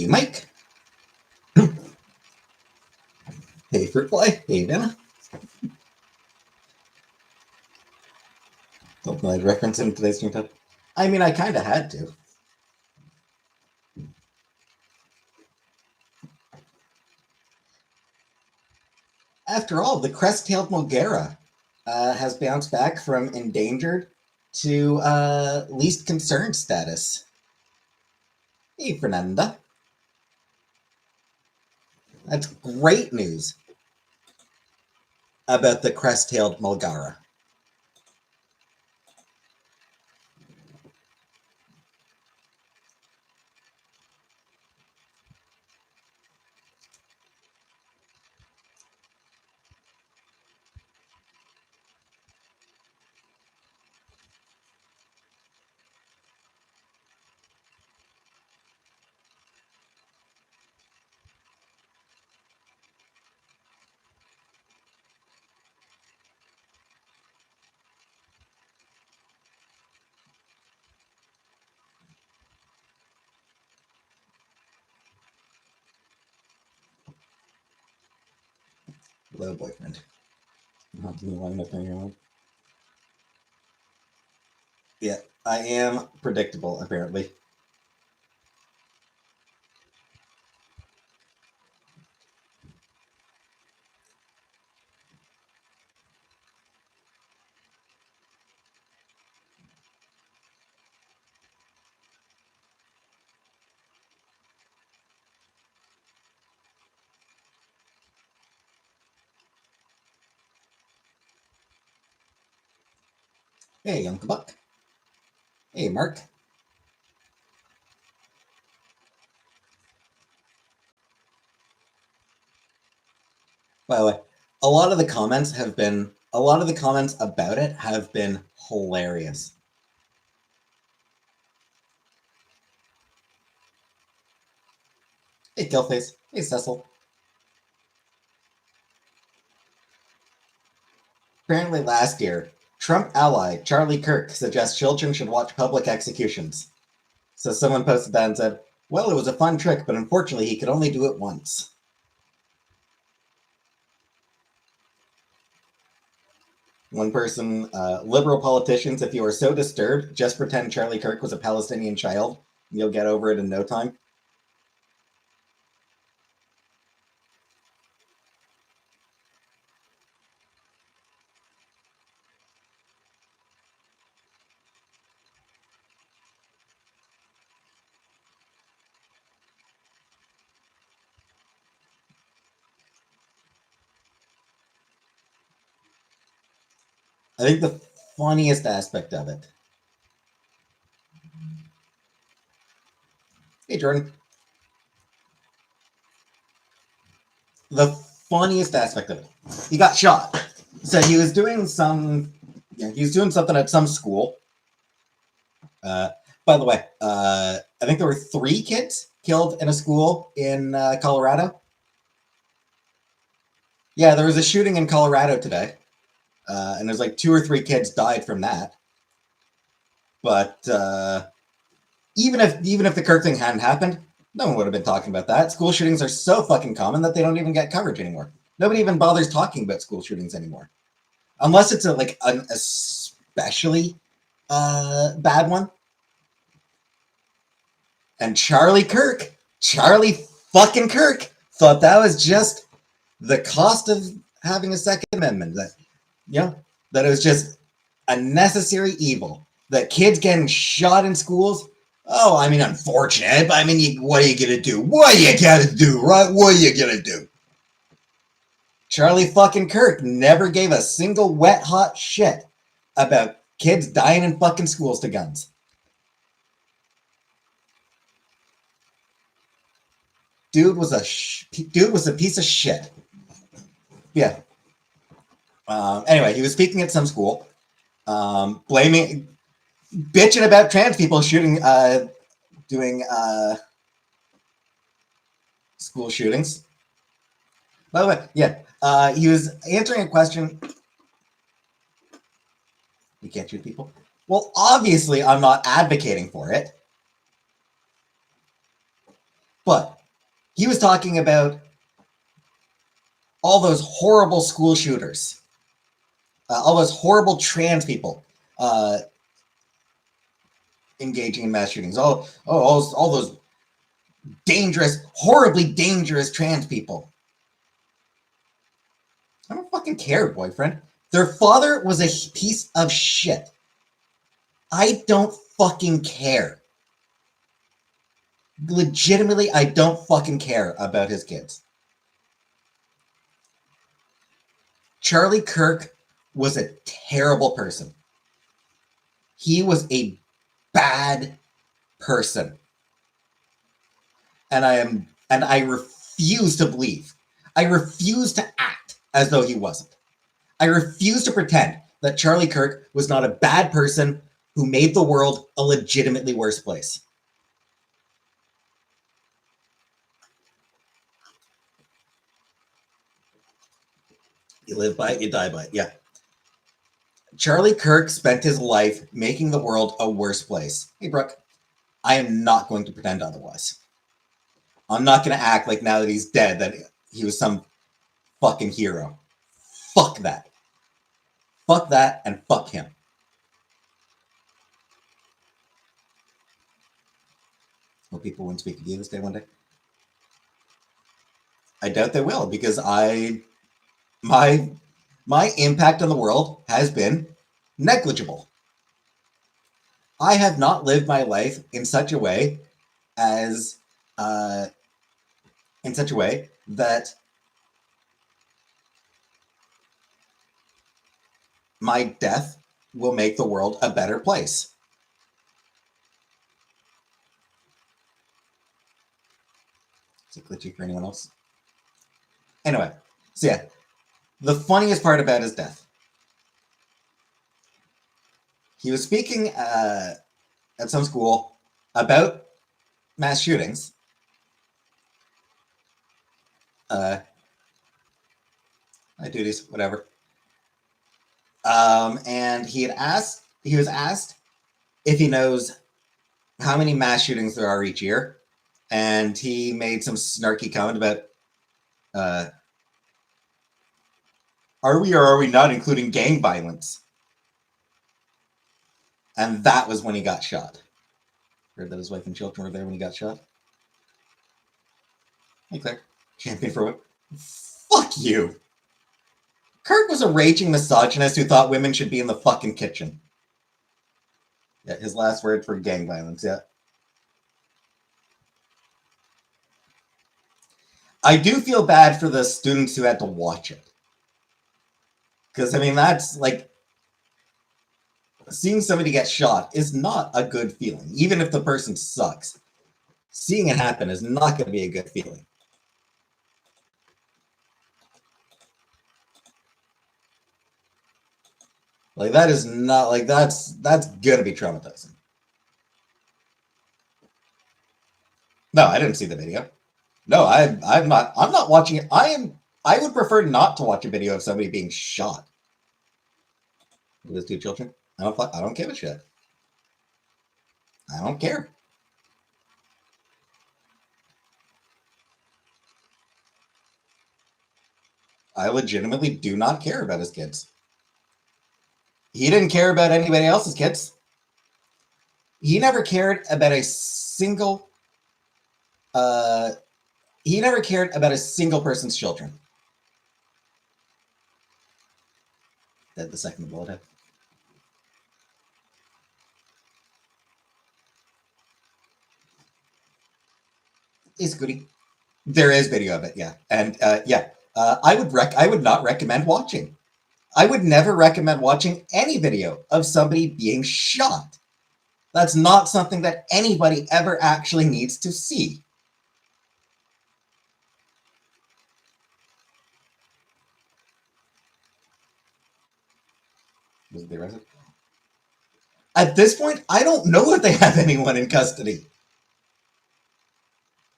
Hey, Mike. Hey, Fruitfly. Hey, Vanna. Don't know I'd reference in today's stream time. I mean, I kind of had to. After all, the crest-tailed Mulgara has bounced back from endangered to least concerned status. Hey, Fernanda. That's great news about the crest-tailed Mulgara. Hello, boyfriend. Not me long enough on your own. Yeah, I am predictable, apparently. Hey, Uncle Buck. Hey, Mark. By the way, a lot of the comments about it have been hilarious. Hey, Killface. Hey, Cecil. Apparently last year, Trump ally Charlie Kirk suggests children should watch public executions. So someone posted that and said, well, it was a fun trick, but unfortunately he could only do it once. One person, liberal politicians, if you are so disturbed, just pretend Charlie Kirk was a Palestinian child. You'll get over it in no time. I think the funniest aspect of it. Hey, Jordan. The funniest aspect of it. He got shot. So he was doing something at some school. By the way, I think there were 3 kids killed in a school in Colorado. Yeah, there was a shooting in Colorado today, and there's like 2 or 3 kids died from that. But even if the Kirk thing hadn't happened, no one would have been talking about that. School shootings are so fucking common that they don't even get coverage anymore. Nobody even bothers talking about school shootings anymore, unless it's an especially bad one. And Charlie fucking Kirk, thought that was just the cost of having a Second Amendment. That it was just a necessary evil. That kids getting shot in schools. Oh, I mean, unfortunate. But I mean, what are you gonna do? What are you gonna do, right? What are you gonna do? Charlie fucking Kirk never gave a single wet hot shit about kids dying in fucking schools to guns. Dude was a piece of shit. Yeah. Anyway, he was speaking at some school, bitching about trans people doing school shootings. By the way, yeah, he was answering a question. You can't shoot people? Well, obviously, I'm not advocating for it. But he was talking about all those horrible school shooters, all those horrible trans people engaging in mass shootings, all those dangerous, horribly dangerous trans people. I don't fucking care, boyfriend. Their father was a piece of shit. I don't fucking care. Legitimately, I don't fucking care about his kids. Charlie Kirk was a terrible person. He was a bad person. And I refuse to believe. I refuse to act as though he wasn't. I refuse to pretend that Charlie Kirk was not a bad person who made the world a legitimately worse place. You live by it, you die by it. Yeah. Charlie Kirk spent his life making the world a worse place. Hey, Brooke, I am not going to pretend otherwise. I'm not going to act like now that he's dead that he was some fucking hero. Fuck that. Fuck that and fuck him. Will people won't speak of you this day one day? I doubt they will because my impact on the world has been negligible. I have not lived my life in such a way as in such a way that my death will make the world a better place. Is it glitchy for anyone else? Anyway, so yeah, the funniest part about his death. He was speaking at some school about mass shootings. My duties, whatever. And he was asked if he knows how many mass shootings there are each year. And he made some snarky comment about, are we or are we not including gang violence? And that was when he got shot. Heard that his wife and children were there when he got shot. Hey, Claire. Champion for what? Fuck you. Kirk was a raging misogynist who thought women should be in the fucking kitchen. Yeah, his last word for gang violence, yeah. I do feel bad for the students who had to watch it. Because, I mean, that's like, seeing somebody get shot is not a good feeling, even if the person sucks. Seeing it happen is not going to be a good feeling. Like, that is not, like, that's going to be traumatizing. No, I didn't see the video. No, I'm not watching it. I would prefer not to watch a video of somebody being shot. With 2 children. I don't give a shit. I don't care. I legitimately do not care about his kids. He didn't care about anybody else's kids. He never cared about a single he never cared about a single person's children. That the second bullet hit. Hey, Scooty. There is video of it, yeah. And yeah. I would not recommend watching. I would never recommend watching any video of somebody being shot. That's not something that anybody ever actually needs to see. Was they arrested? At this point, I don't know if they have anyone in custody.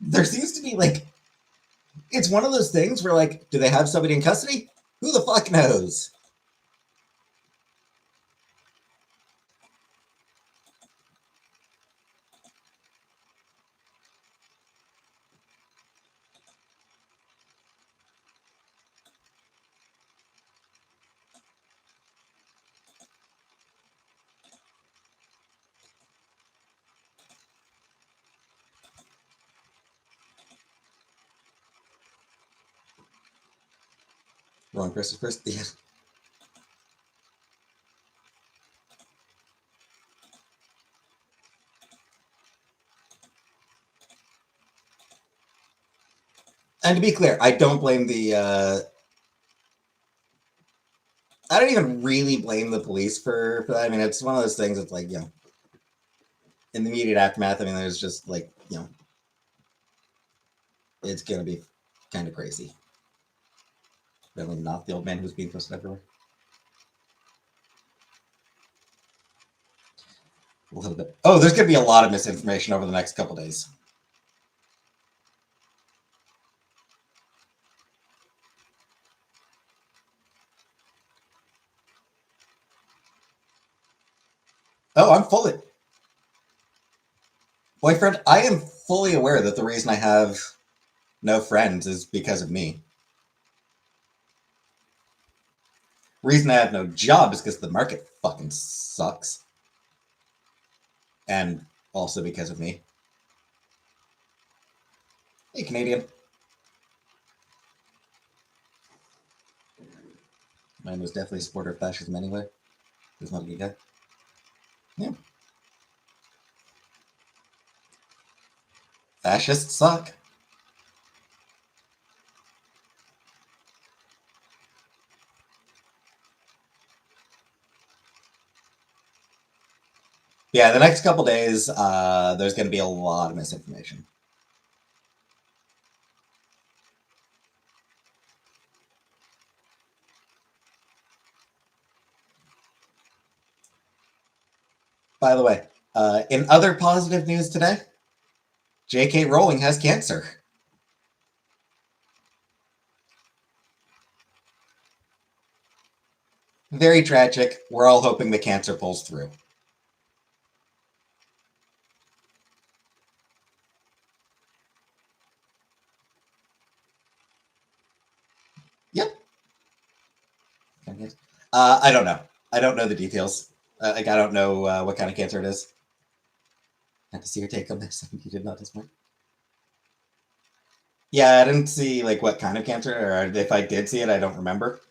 There seems to be like, it's one of those things where like, do they have somebody in custody? Who the fuck knows? Wrong person first. Yeah. And to be clear, I don't blame the. I don't even really blame the police for that. I mean, it's one of those things. It's like, in the immediate aftermath. I mean, there's just like, it's gonna be kind of crazy. Really, not the old man who's being posted everywhere. A little bit. Oh, there's gonna be a lot of misinformation over the next couple days. Oh, I'm fully boyfriend. I am fully aware that the reason I have no friends is because of me. Reason I have no job is because the market fucking sucks, and also because of me. Hey, Canadian. Mine was definitely a supporter of fascism anyway. He's not a good guy. Yeah. Fascists suck. Yeah, the next couple days, there's going to be a lot of misinformation. By the way, in other positive news today, J.K. Rowling has cancer. Very tragic. We're all hoping the cancer pulls through. Yep. I don't know. I don't know the details. Like, I don't know what kind of cancer it is. I have to see your take on this. You did not disappoint. Yeah, I didn't see like what kind of cancer, or if I did see it, I don't remember.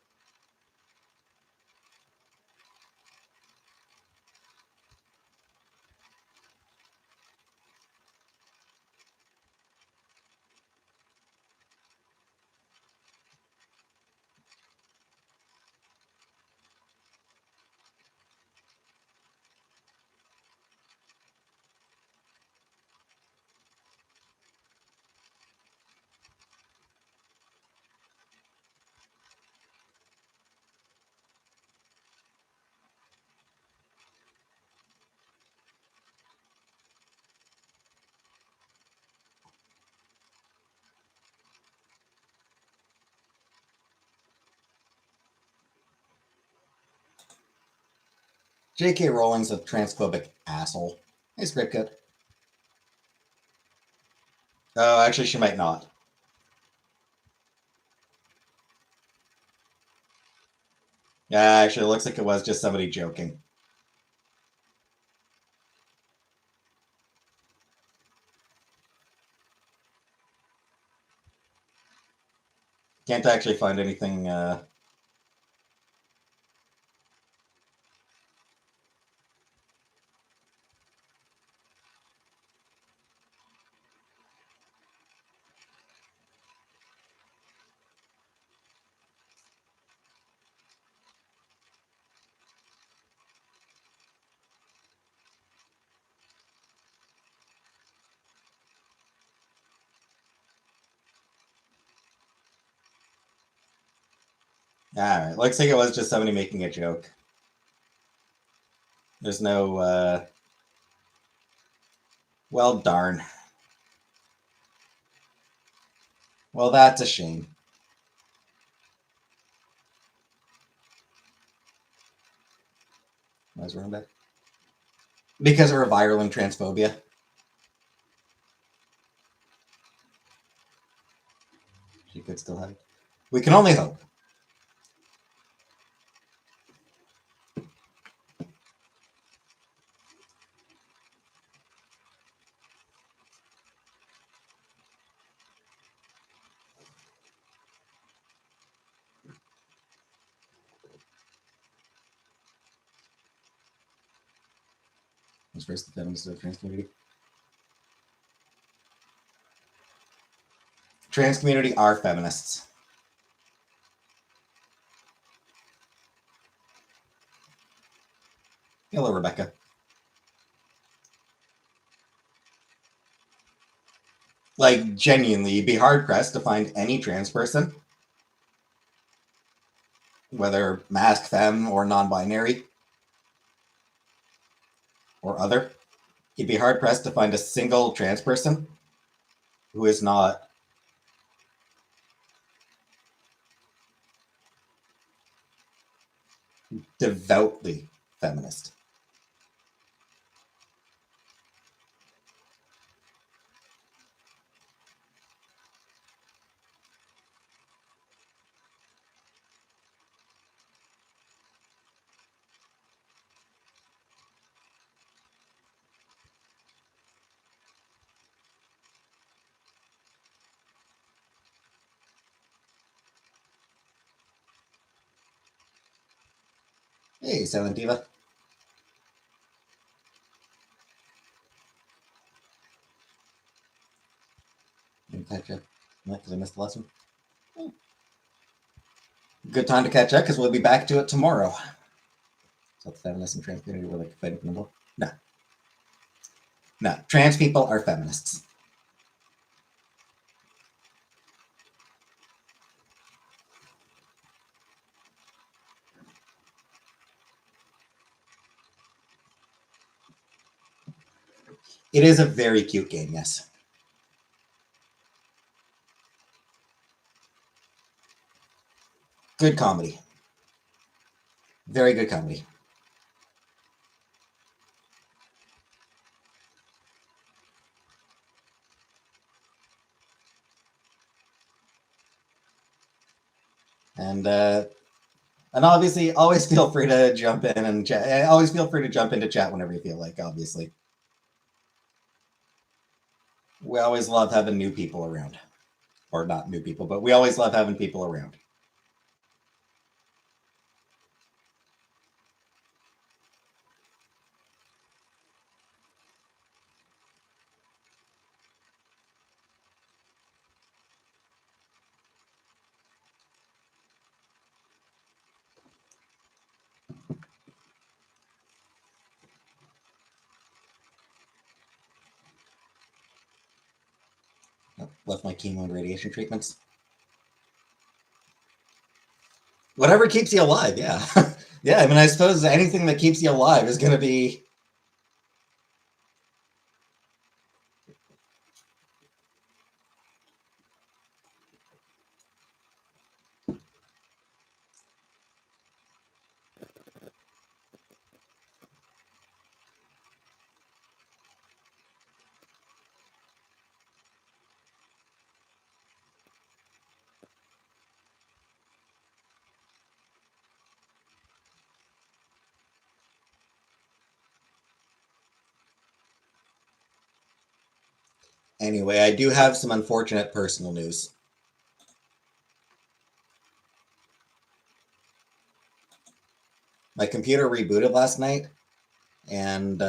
J.K. Rowling's a transphobic asshole. Hey, script cut. Oh, actually, she might not. Yeah, actually, it looks like it was just somebody joking. Can't actually find anything. Alright, looks like it was just somebody making a joke. There's no. Well, darn. Well, that's a shame. Why is wrong back? Because of her viral transphobia. She could still have it. We can only hope. Who's first the feminists of the trans community? Trans community are feminists. Hello, Rebecca. Like, genuinely, you'd be hard-pressed to find any trans person, whether masc, femme, or non-binary, or other. You'd be hard-pressed to find a single trans person who is not devoutly feminist. Hey, Silent Diva. Didn't catch up. Because I missed the lesson. Good time to catch up because we'll be back to it tomorrow. So the feminists and trans community were like fighting for the No. No. Trans people are feminists. It is a very cute game, yes. Good comedy. Very good comedy. And obviously, always feel free to jump in and chat. Always feel free to jump into chat whenever you feel like, obviously. We always love having new people around. Or not new people, but we always love having people around. Left my chemo and radiation treatments. Whatever keeps you alive, yeah. Yeah, I mean, I suppose anything that keeps you alive is going to be... Anyway, I do have some unfortunate personal news. My computer rebooted last night and,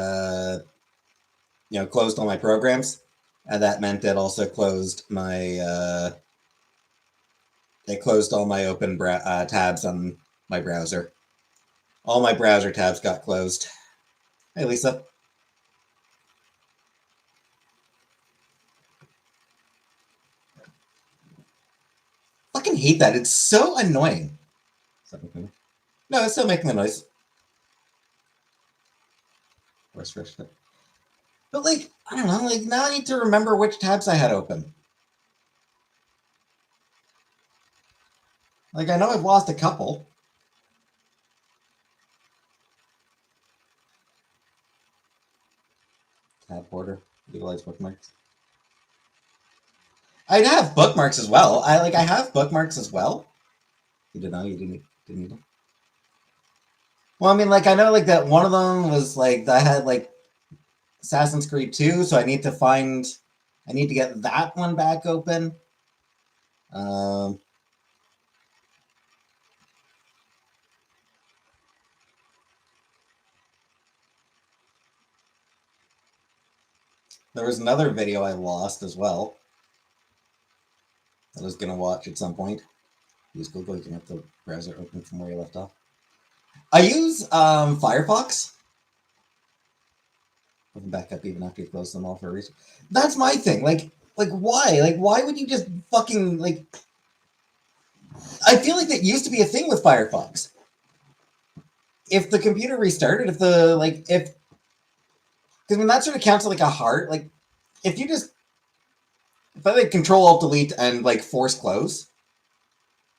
closed all my programs. And that meant it also closed my, it closed all my open tabs on my browser. All my browser tabs got closed. Hey, Lisa. Fucking hate that. It's so annoying. No, it's still making the noise. But, like, I don't know. Like, now I need to remember which tabs I had open. Like, I know I've lost a couple. Tab border. Utilize bookmarks. I'd have bookmarks as well. I have bookmarks as well. You didn't know? You didn't need them? Well, I mean, like, I know, like, that one of them was, like, I had, like, Assassin's Creed 2, so I need to get that one back open. There was another video I lost as well. I was gonna watch at some point. Use Google. You can have the browser open from where you left off. I use Firefox. Open back up even after you close them all for a reason. That's my thing. Like why? Like why would you just fucking like? I feel like that used to be a thing with Firefox. If the computer restarted, if the like if because when that sort of counts as like a heart, like if you just if I like Control Alt Delete and like force close,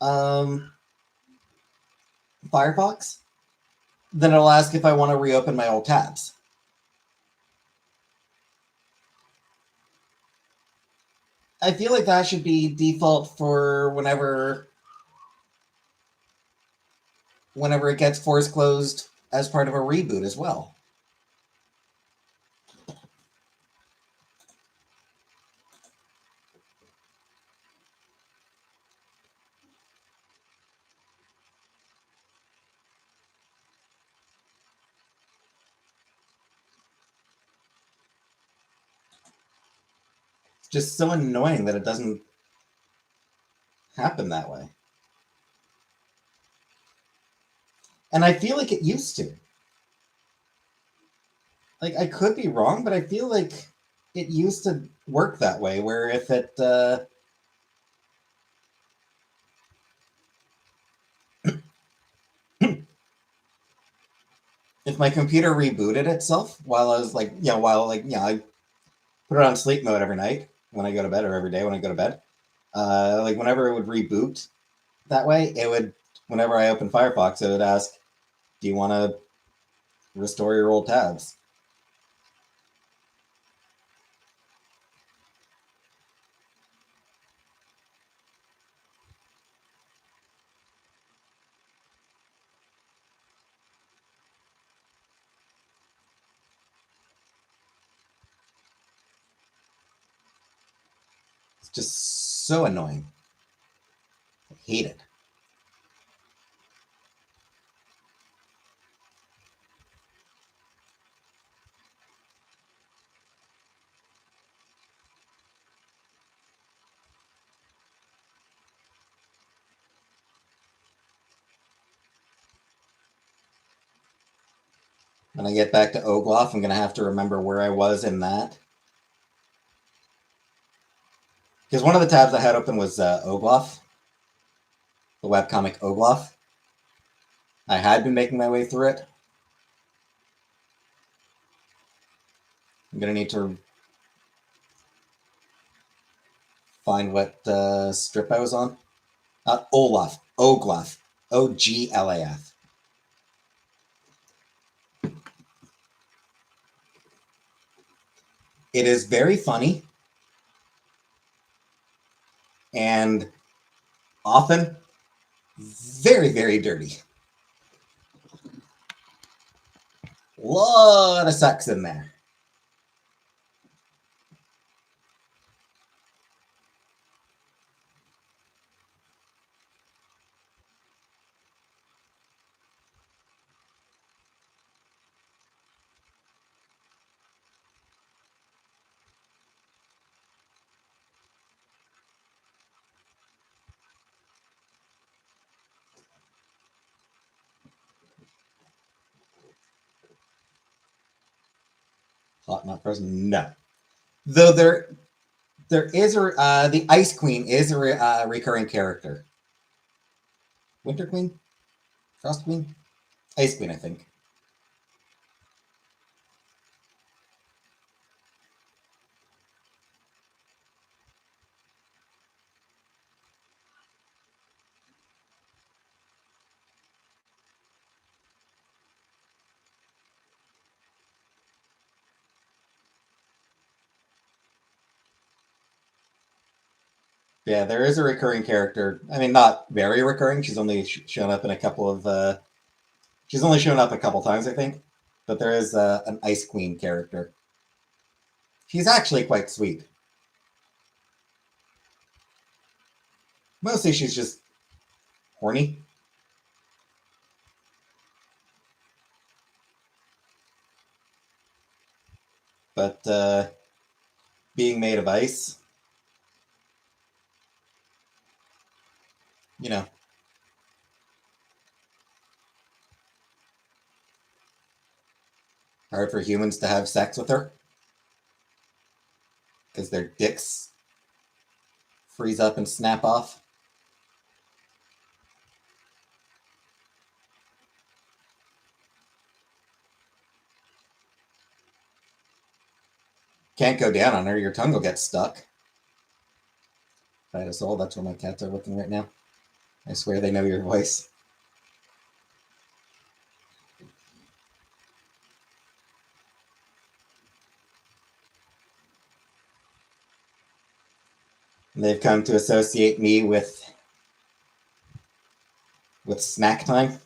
um, Firefox, then it'll ask if I want to reopen my old tabs. I feel like that should be default for whenever it gets force closed as part of a reboot as well. It's just so annoying that it doesn't happen that way. And I feel like it used to. Like I could be wrong, but I feel like it used to work that way. Where if it if my computer rebooted itself while I was like, I put it on sleep mode every night when I go to bed or every day when I go to bed. Like whenever it would reboot that way, it would whenever I open Firefox, it would ask, "Do you want to restore your old tabs?" It's just so annoying. I hate it. When I get back to Ogloff, I'm going to have to remember where I was in that. Because one of the tabs I had open was Ogloff, the webcomic Ogloff. I had been making my way through it. I'm going to need to find what strip I was on. Olaf. Oglaf. Oglaf. It is very funny and often very, very dirty. A lot of sex in there. Hot not frozen? No. Though there is the Ice Queen is a recurring character. Winter Queen? Frost Queen? Ice Queen, I think. Yeah, there is a recurring character. I mean, not very recurring. She's only shown up in a couple of. She's only shown up a couple times, I think. But there is an Ice Queen character. She's actually quite sweet. Mostly, she's just horny. But being made of ice. You know, hard for humans to have sex with her because their dicks freeze up and snap off. Can't go down on her, your tongue will get stuck. If I had a soul, that's where my cats are looking right now. I swear they know your voice. And they've come to associate me with snack time.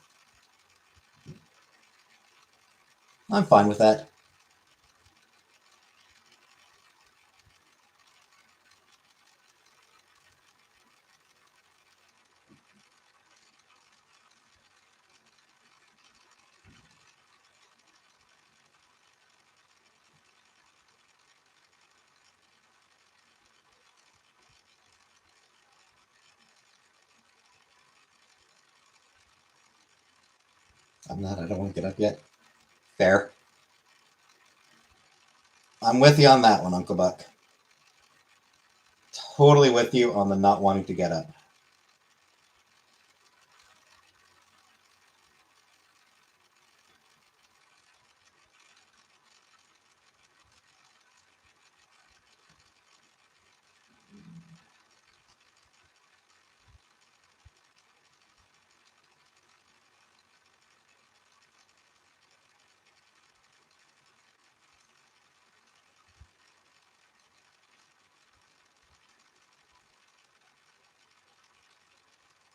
I'm fine with that. I'm not. I don't want to get up yet. Fair. I'm with you on that one, Uncle Buck. Totally with you on the not wanting to get up.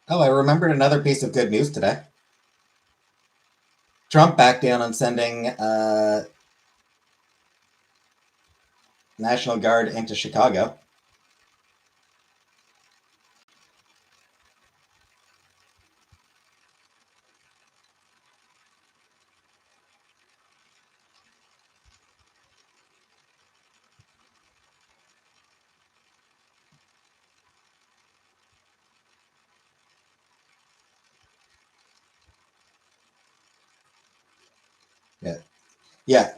Oh, I remembered another piece of good news today. Trump backed down on sending National Guard into Chicago. Yeah. Yeah.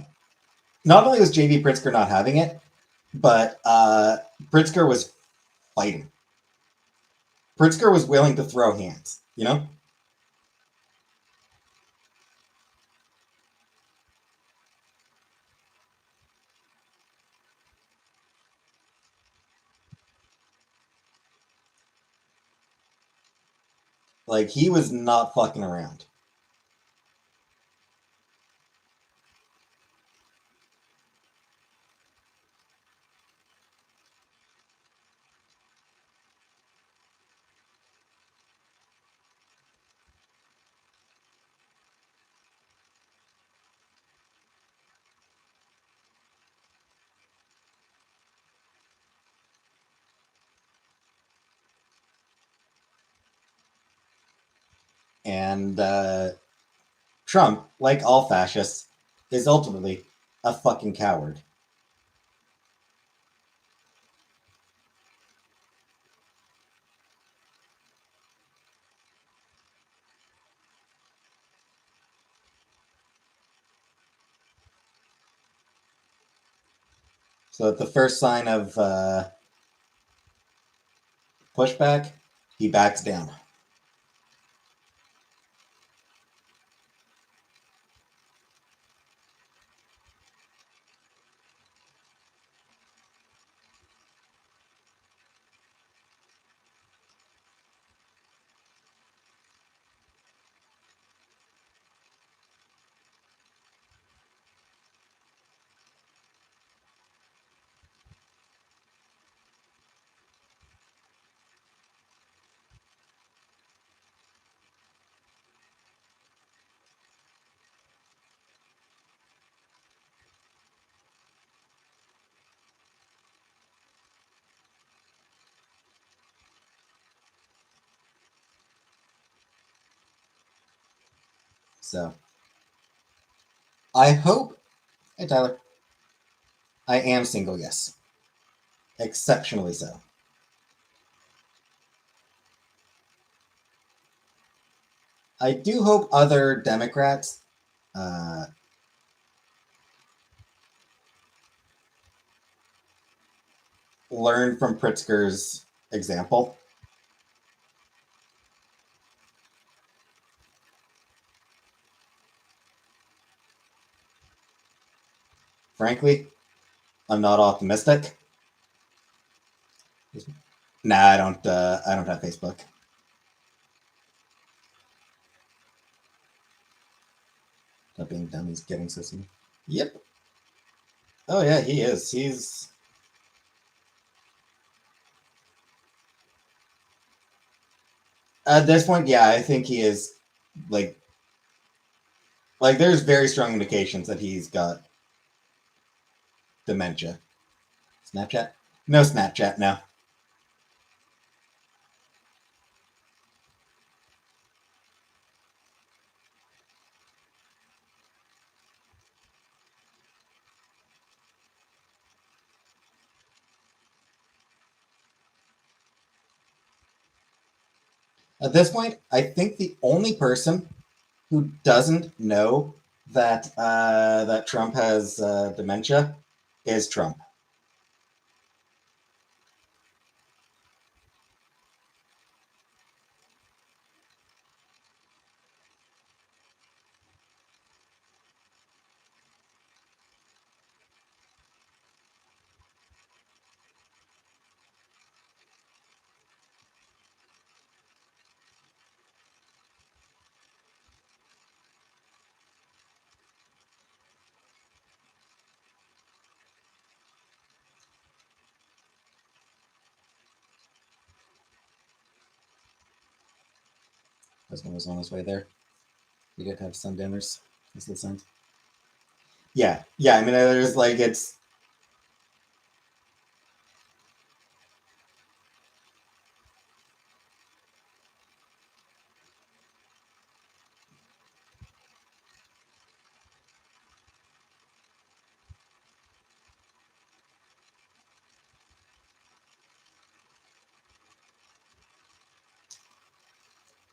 Not only was JV Pritzker not having it, but Pritzker was fighting. Pritzker was willing to throw hands, you know? Like, he was not fucking around. And Trump, like all fascists, is ultimately a fucking coward. So at the first sign of pushback, he backs down. So I hope, hey Tyler, I am single, yes. exceptionally so. I do hope other Democrats uh, learn from Pritzker's example. Frankly, I'm not optimistic. Nah, I don't. I don't have Facebook. Not being dumb. He's getting system. Yep. Oh yeah, he is. He's at this point. Yeah, I think he is. Like, there's very strong indications that he's got dementia. Snapchat? No Snapchat. No. At this point, I think the only person who doesn't know that Trump has dementia is Trump. Husband was on his way there. He did have some dinners. Is the sense? Yeah, yeah. I mean, there's like it's.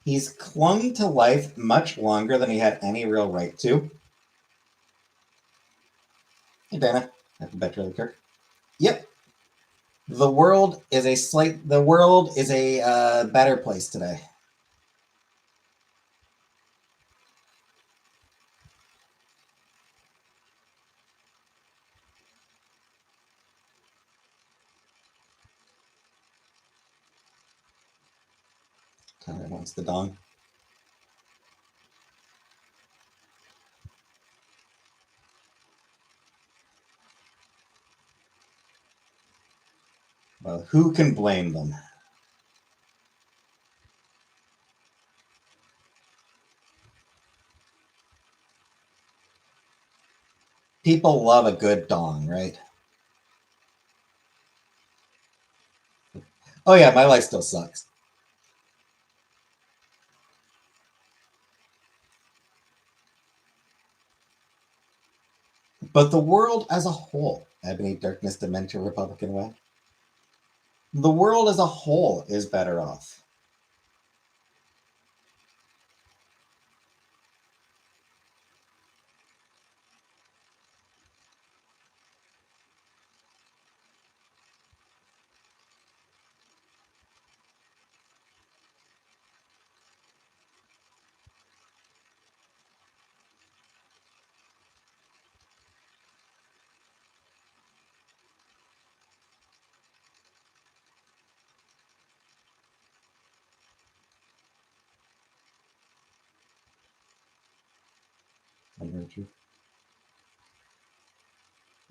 He's clung to life much longer than he had any real right to. Hey, Dana. Happy bet Charlie Kirk. Yep. The world is a better place today. Tyler wants the dong. Well, who can blame them? People love a good dong, right? Oh yeah, my life still sucks. But the world as a whole, Ebony Darkness Dementia Republican Way, the world as a whole is better off.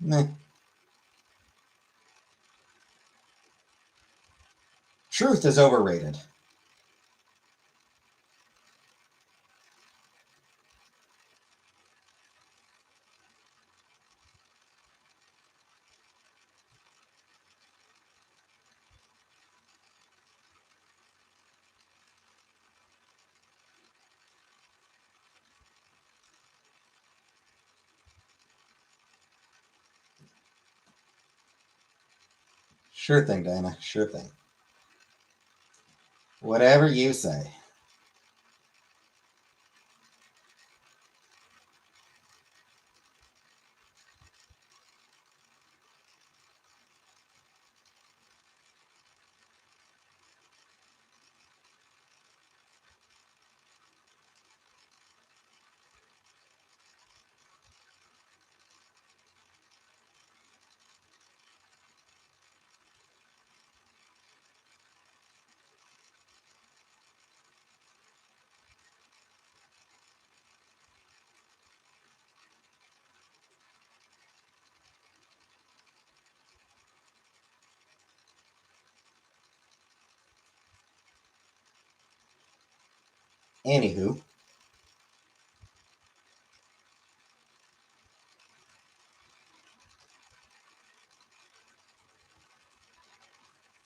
Meh. Truth is overrated. Sure thing, Diana. Sure thing. Whatever you say. Anywho,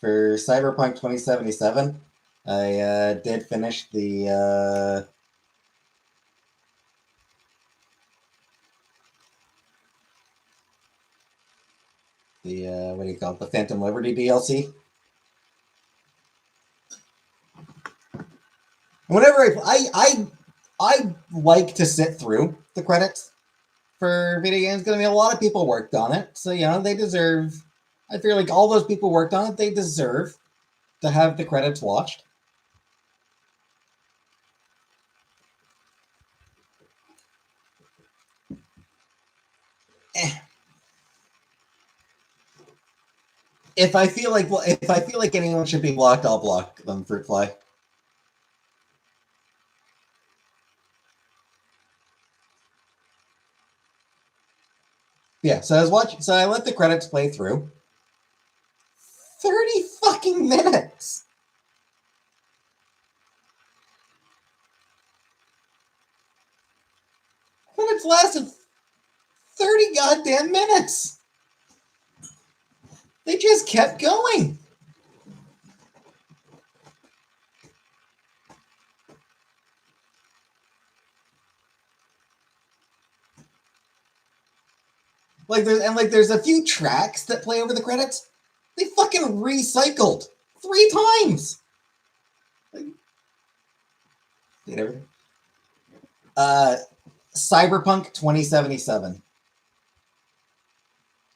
for Cyberpunk 2077, I did finish the what do you call it? The Phantom Liberty DLC. Whenever I like to sit through the credits for video games. Because I mean, a lot of people worked on it, so they deserve. I feel like all those people worked on it. They deserve to have the credits watched. Eh. If I feel like anyone should be blocked, I'll block them. Fruitfly. Yeah. So I was watching. So I let the credits play through. 30 fucking minutes. Credits lasted 30 goddamn minutes. They just kept going. There's a few tracks that play over the credits. They fucking recycled 3 times. Did everything. Cyberpunk 2077.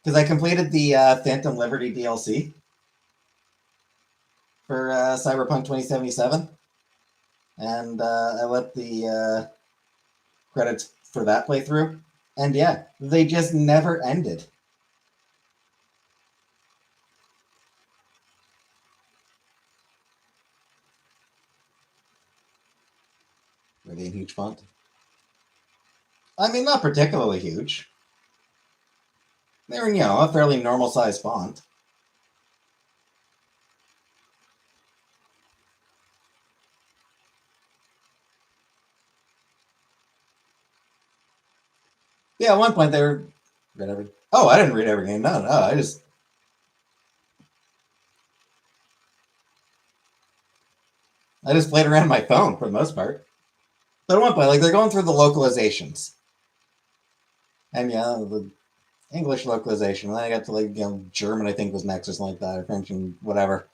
Because I completed the Phantom Liberty DLC for Cyberpunk 2077. And I let the credits for that play through. And yeah, they just never ended. Were they in huge font? I mean, not particularly huge. They're in, a fairly normal size font. Yeah, at one point they were read every. Oh, I didn't read every game. No, I just played around my phone for the most part. But at one point, they're going through the localizations, and the English localization. And then I got to German. I think was next or something like that, or French and whatever.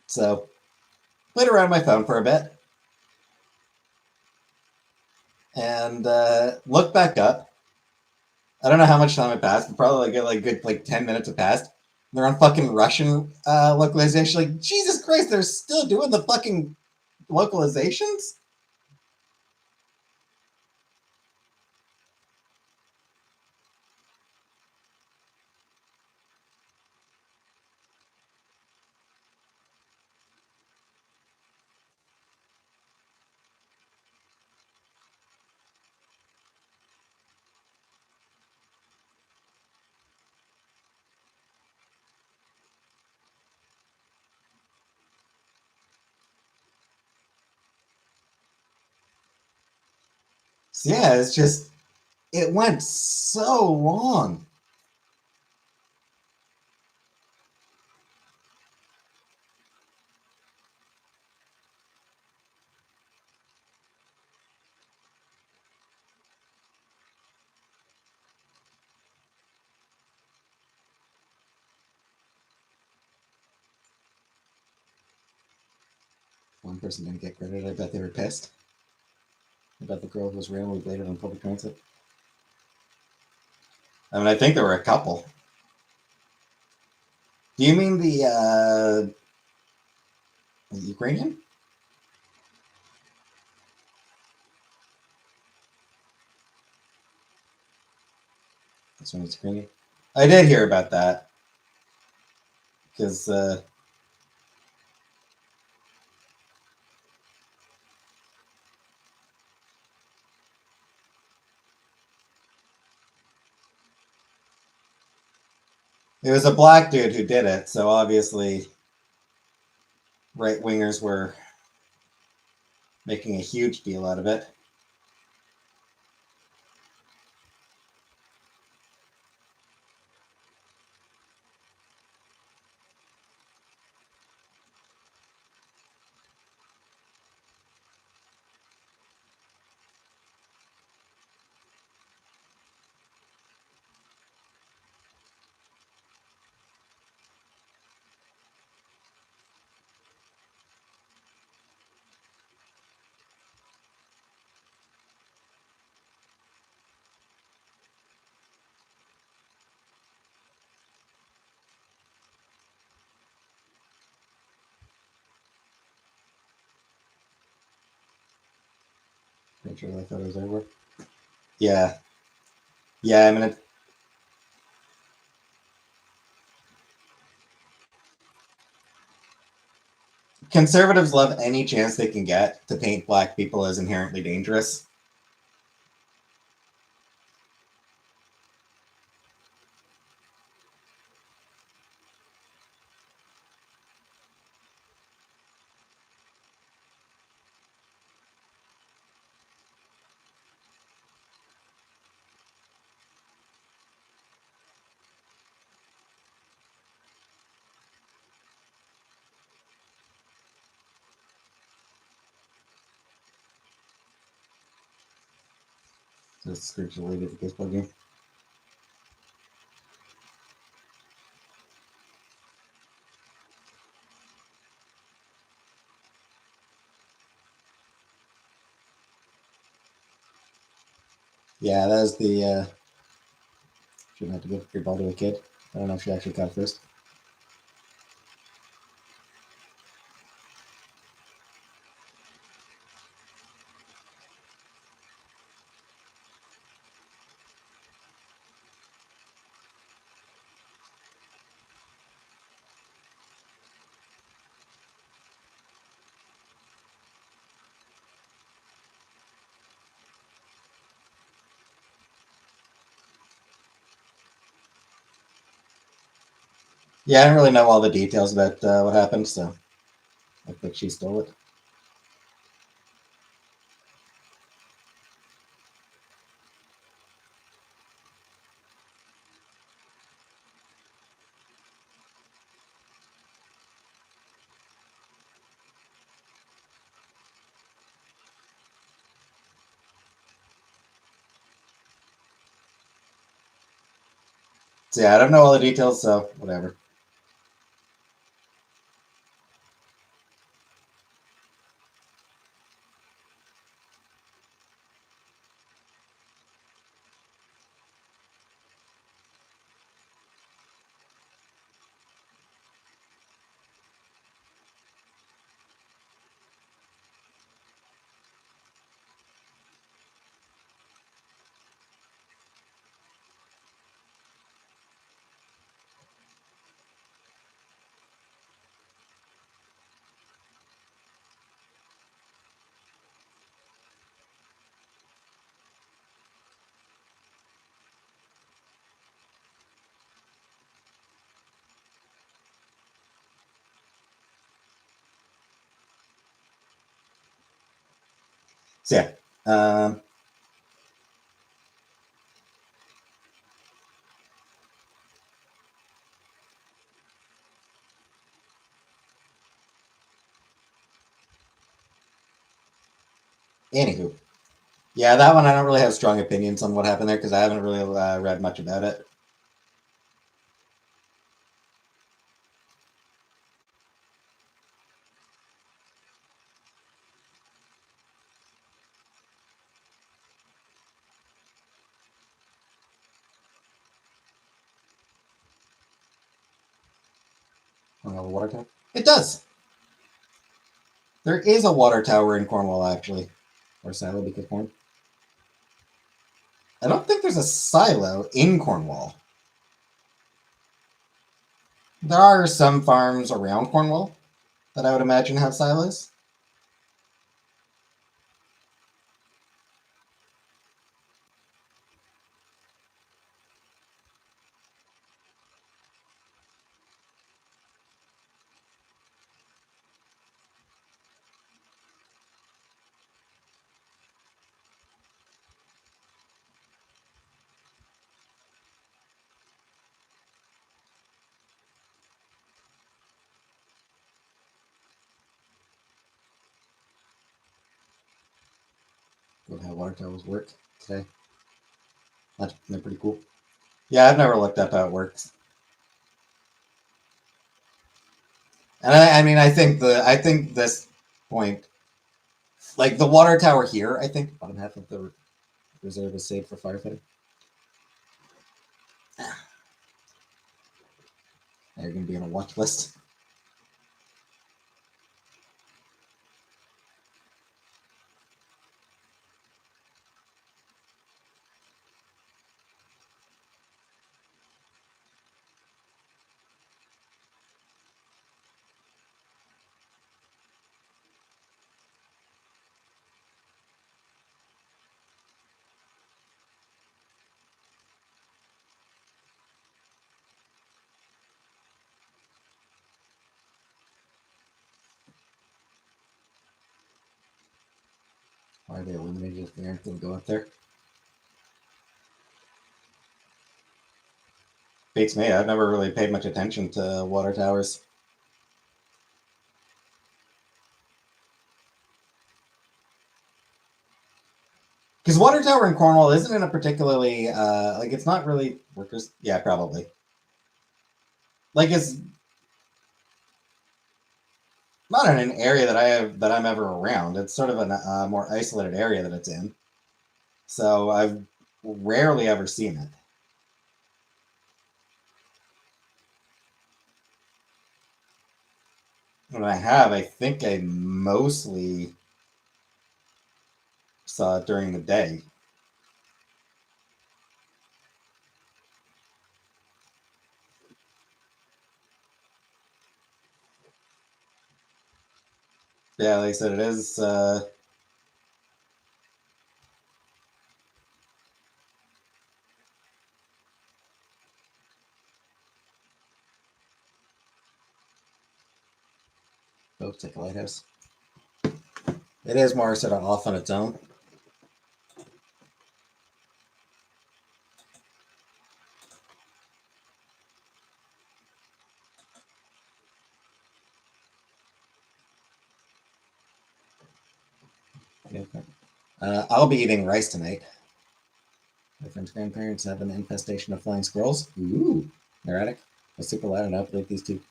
So played around my phone for a bit, and looked back up. I don't know how much time had passed, but probably good 10 minutes had passed. They're on fucking Russian localization. Like, Jesus Christ, they're still doing the fucking localizations? So yeah, it's just, it went so long. one person didn't get credit. I bet they were pissed. I bet the girl was randomly bladed on public transit. I mean, I think there were a couple. Do you mean the Ukrainian? This one is Ukrainian. I did hear about that because it was a black dude who did it. So obviously, right wingers were making a huge deal out of it. Pretty sure I thought it was over. Yeah, yeah. I mean, conservatives love any chance they can get to paint black people as inherently dangerous. Just Scrooge related to the baseball game. Yeah, that was the. Shouldn't have to give your ball to a kid. I don't know if she actually got it first. Yeah, I don't really know all the details about what happened, so I think she stole it. So yeah, I don't know all the details, so whatever. So yeah. Anywho, yeah, that one I don't really have strong opinions on what happened there because I haven't really read much about it. Cornwall water tower? It does. There is a water tower in Cornwall, actually. Or silo, because Corn. I don't think there's a silo in Cornwall. There are some farms around Cornwall that I would imagine have silos. Good how water towers work. Okay. They're pretty cool. Yeah, I've never looked up how it works. And I mean, I think this point, like the water tower here, I think bottom half of the reserve is saved for firefighting. They're going to be on a watch list. Why are they eliminated if they aren't going to go up there? Beats me. I've never really paid much attention to water towers. Because water tower in Cornwall isn't in a particularly like it's not really workers. Yeah, probably. Like it's not in an area that I'm ever around. It's sort of a more isolated area that it's in. So I've rarely ever seen it. When I have, I think I mostly saw it during the day. Yeah, like I said, it is. Oh, take a lighthouse. It is more sort of off on its own. Okay. I'll be eating rice tonight. My friend's grandparents have an infestation of flying squirrels. Ooh, erratic. Was super loud and I believe these two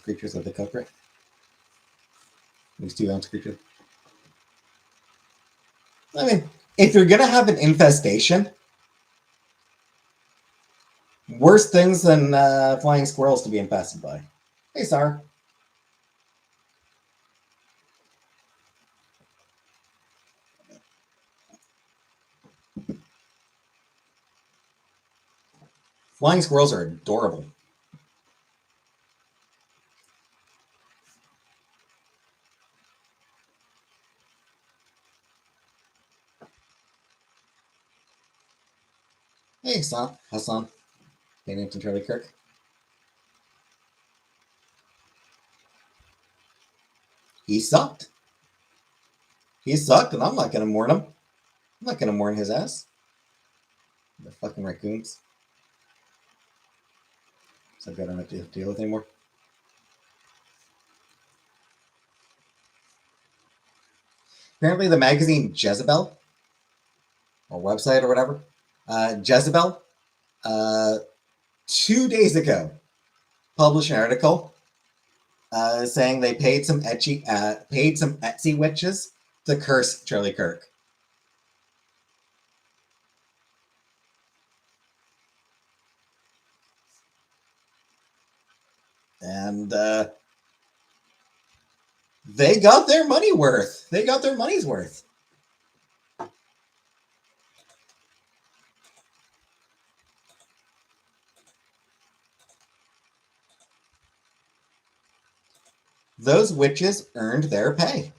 creatures are the culprit. These two creatures. I mean, if you're gonna have an infestation, worse things than flying squirrels to be infested by. Hey, Sar. Flying squirrels are adorable. Hey, Hassan. Hey, named Charlie Kirk. He sucked. He sucked, and I'm not gonna mourn him. I'm not gonna mourn his ass. The fucking raccoons. So I don't have to deal with anymore. Apparently, the magazine Jezebel, or website or whatever, Jezebel, uh, 2 days ago, published an article saying they paid some Etsy witches to curse Charlie Kirk. And they got their money worth. They got their money's worth. Those witches earned their pay.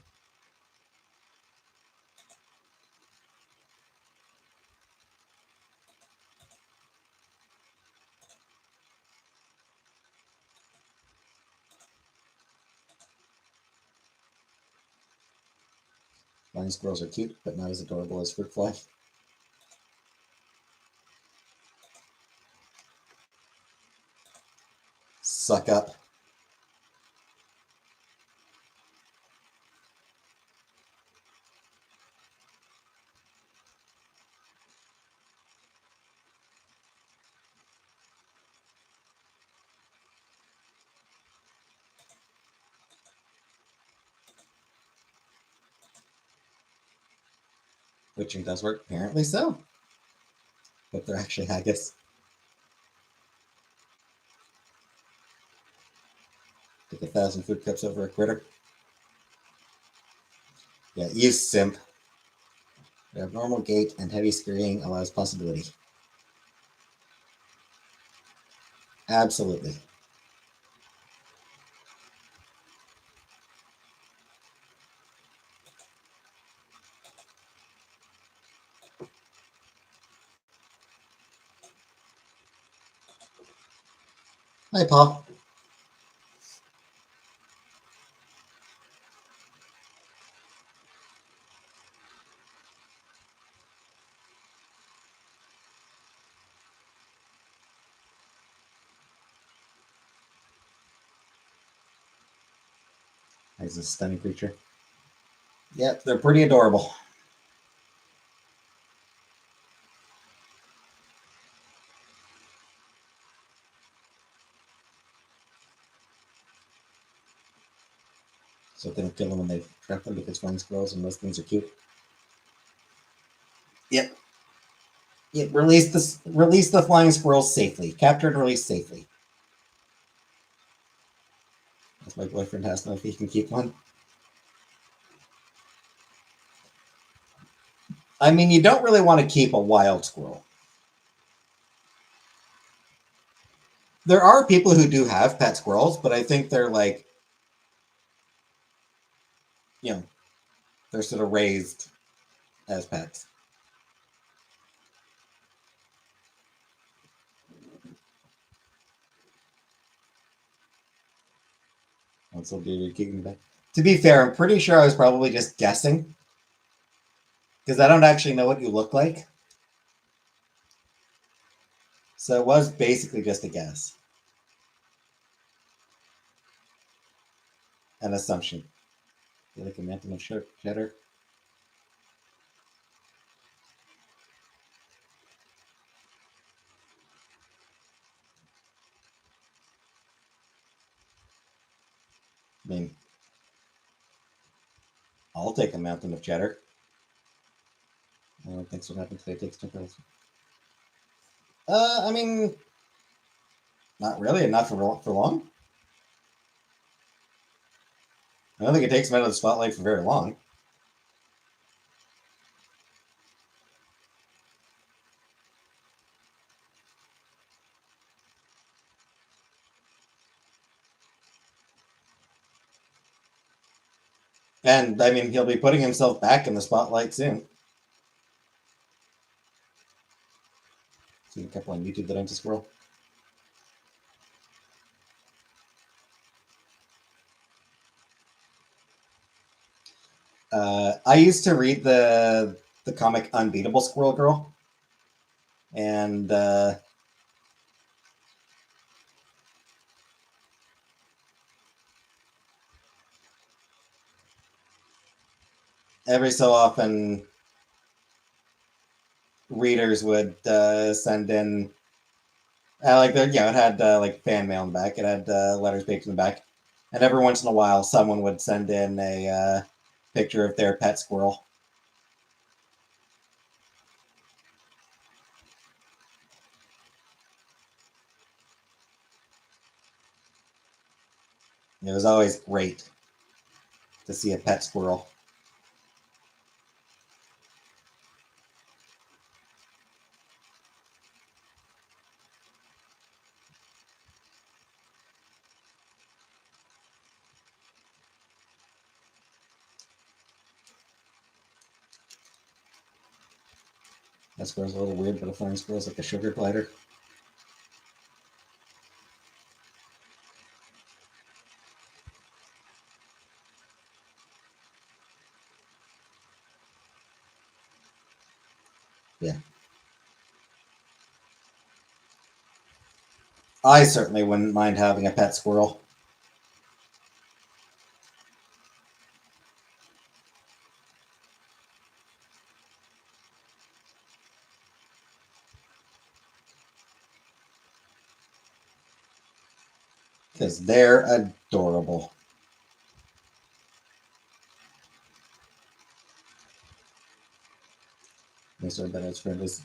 Flying squirrels are cute, but not as adorable as fruit fly. Suck up. Witching does work, apparently so. But they're actually haggis. Take 1,000 food cups over a critter. Yeah, you simp. The abnormal gait and heavy scurrying allows possibility. Absolutely. Hi, Paul. He's a stunning creature. Yep, they're pretty adorable. So they don't kill them when they trap them because flying squirrels and most things are cute. Yep. Yep. Release the flying squirrels safely. Capture and release safely. My boyfriend has to know if he can keep one. I mean, you don't really want to keep a wild squirrel. There are people who do have pet squirrels, but I think they're like, you know, they're sort of raised as pets. Also, do keeping back. To be fair, I'm pretty sure I was probably just guessing because I don't actually know what you look like. So it was basically just a guess, an assumption. I feel like a mountain of cheddar. I mean, I'll take a mountain of cheddar. I don't think so. What happens if I take sprinkles? I mean, not really. Not for long. I don't think it takes him out of the spotlight for very long. And I mean, he'll be putting himself back in the spotlight soon. Seen a couple on YouTube that I'm a squirrel. I used to read the comic Unbeatable Squirrel Girl, and every so often, readers would send in like the it had like fan mail in the back. It had letters baked in the back, and every once in a while, someone would send in a picture of their pet squirrel. It was always great to see a pet squirrel. That squirrel's a little weird, but a flying squirrel's like a sugar glider. Yeah. I certainly wouldn't mind having a pet squirrel. Because they're adorable. My story about his friend was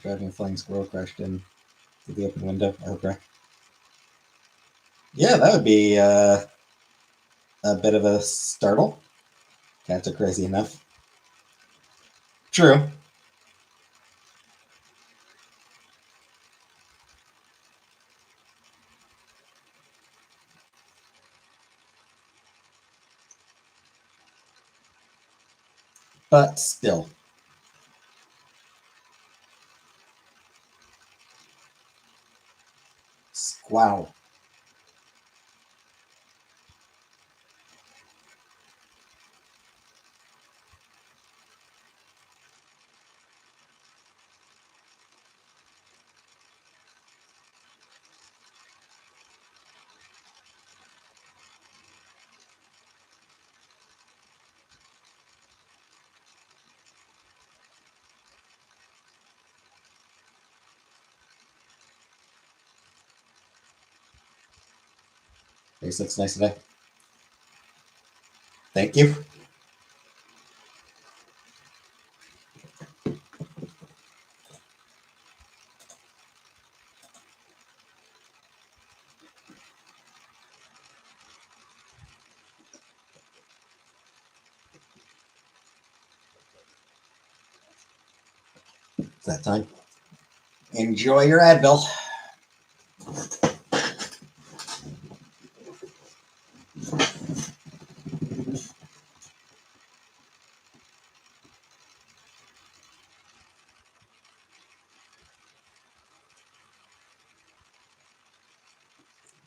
driving a flying squirrel crashed in through the open window. Okay. Yeah, that would be a bit of a startle. Cats are crazy enough. True. But still. Wow. Face looks nice today. Thank you. It's that time. Enjoy your Advil.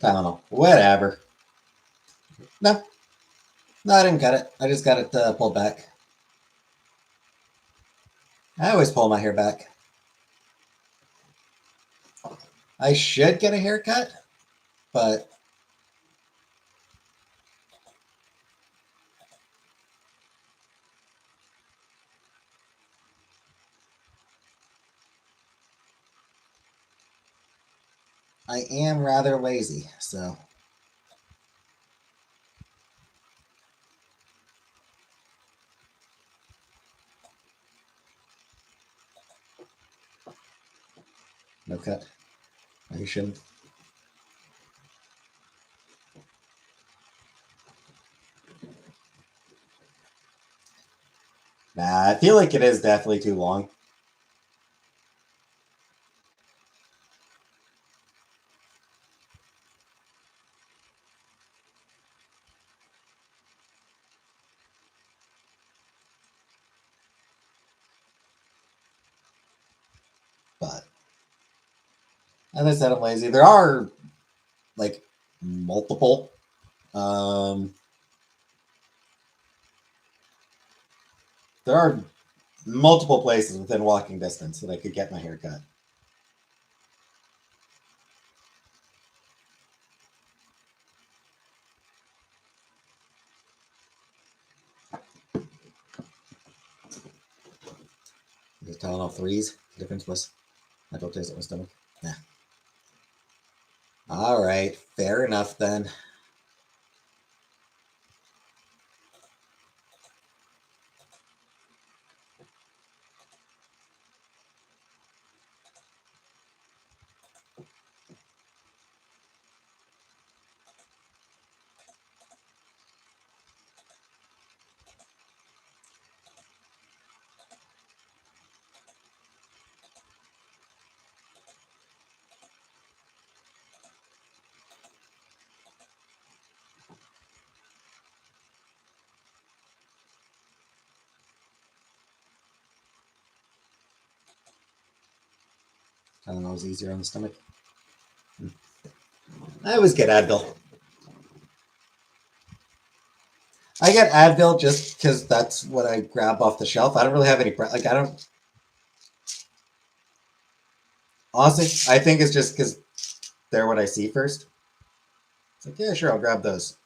I don't know. Whatever. No, no, I didn't cut it. I just got it pulled back. I always pull my hair back. I should get a haircut, but I am rather lazy, so. No cut. You shouldn't. Nah, I feel like it is definitely too long. But as I said, I'm lazy. There are like multiple um there are multiple places within walking distance that I could get my hair cut. The Tylenol threes. The difference was I don't taste it my stomach. Yeah. All right, fair enough then. Tylenol is easier on the stomach. I always get Advil. I get Advil just because that's what I grab off the shelf. I don't really have any like I don't. Honestly, I think it's just because they're what I see first. It's like, yeah, sure, I'll grab those.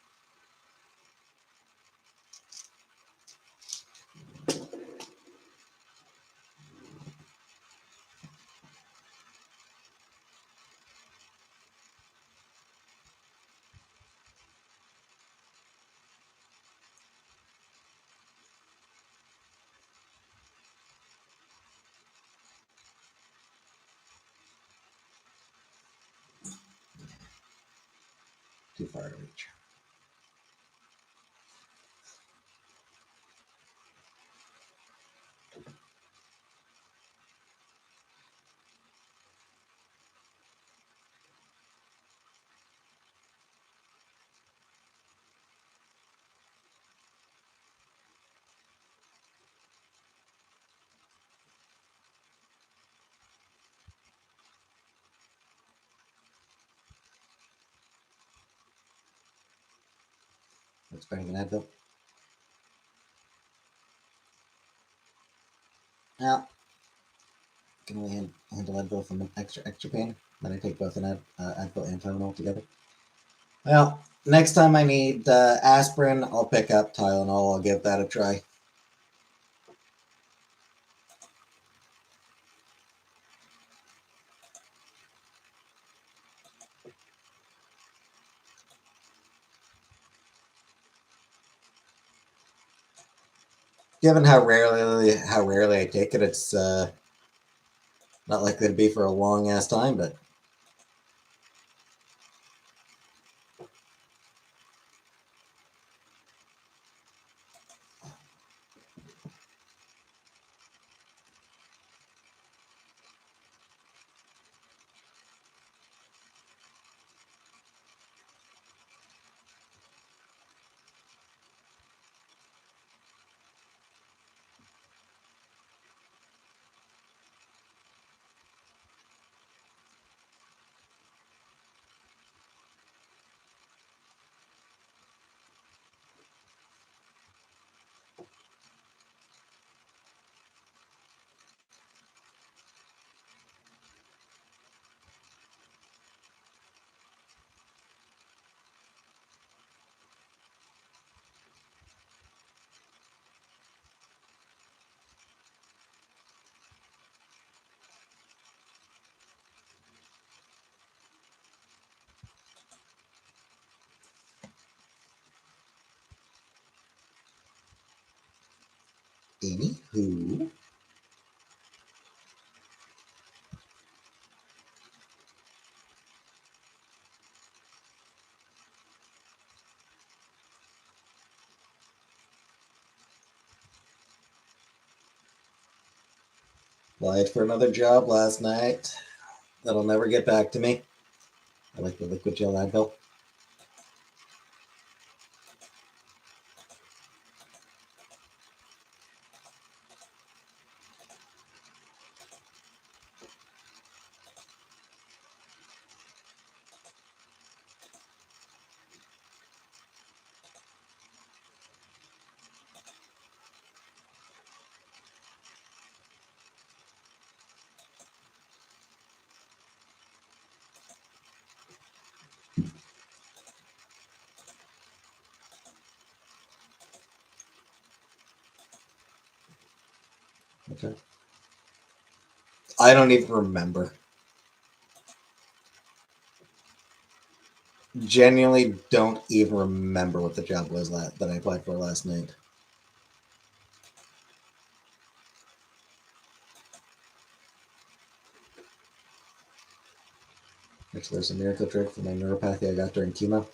Too far to reach. What's better than Advil? Yeah, can only handle Advil from an extra pain. Then I take both an Advil and Tylenol together. Well, next time I need aspirin, I'll pick up Tylenol. I'll give that a try. Given how rarely I take it, it's not likely to be for a long ass time. But anywho, applied for another job last night. That'll never get back to me. I like the liquid gel Advil. Okay. I don't even remember. Genuinely don't even remember what the job was that I applied for last night. Actually, there's a miracle drug for my neuropathy I got during chemo.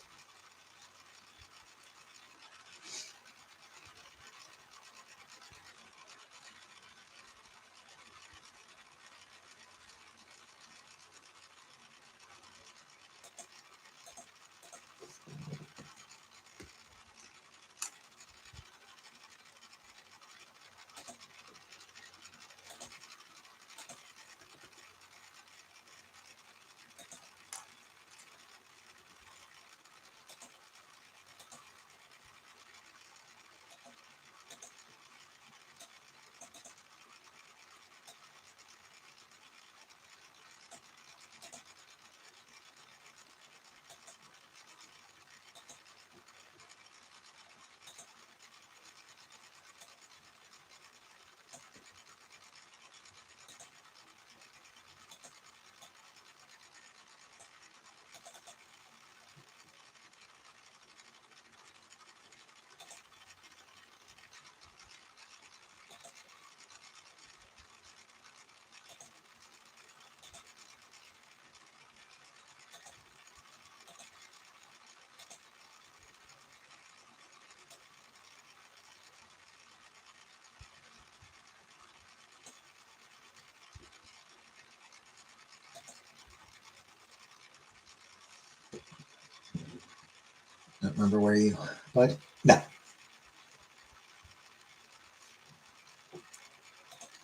remember where you applied. No.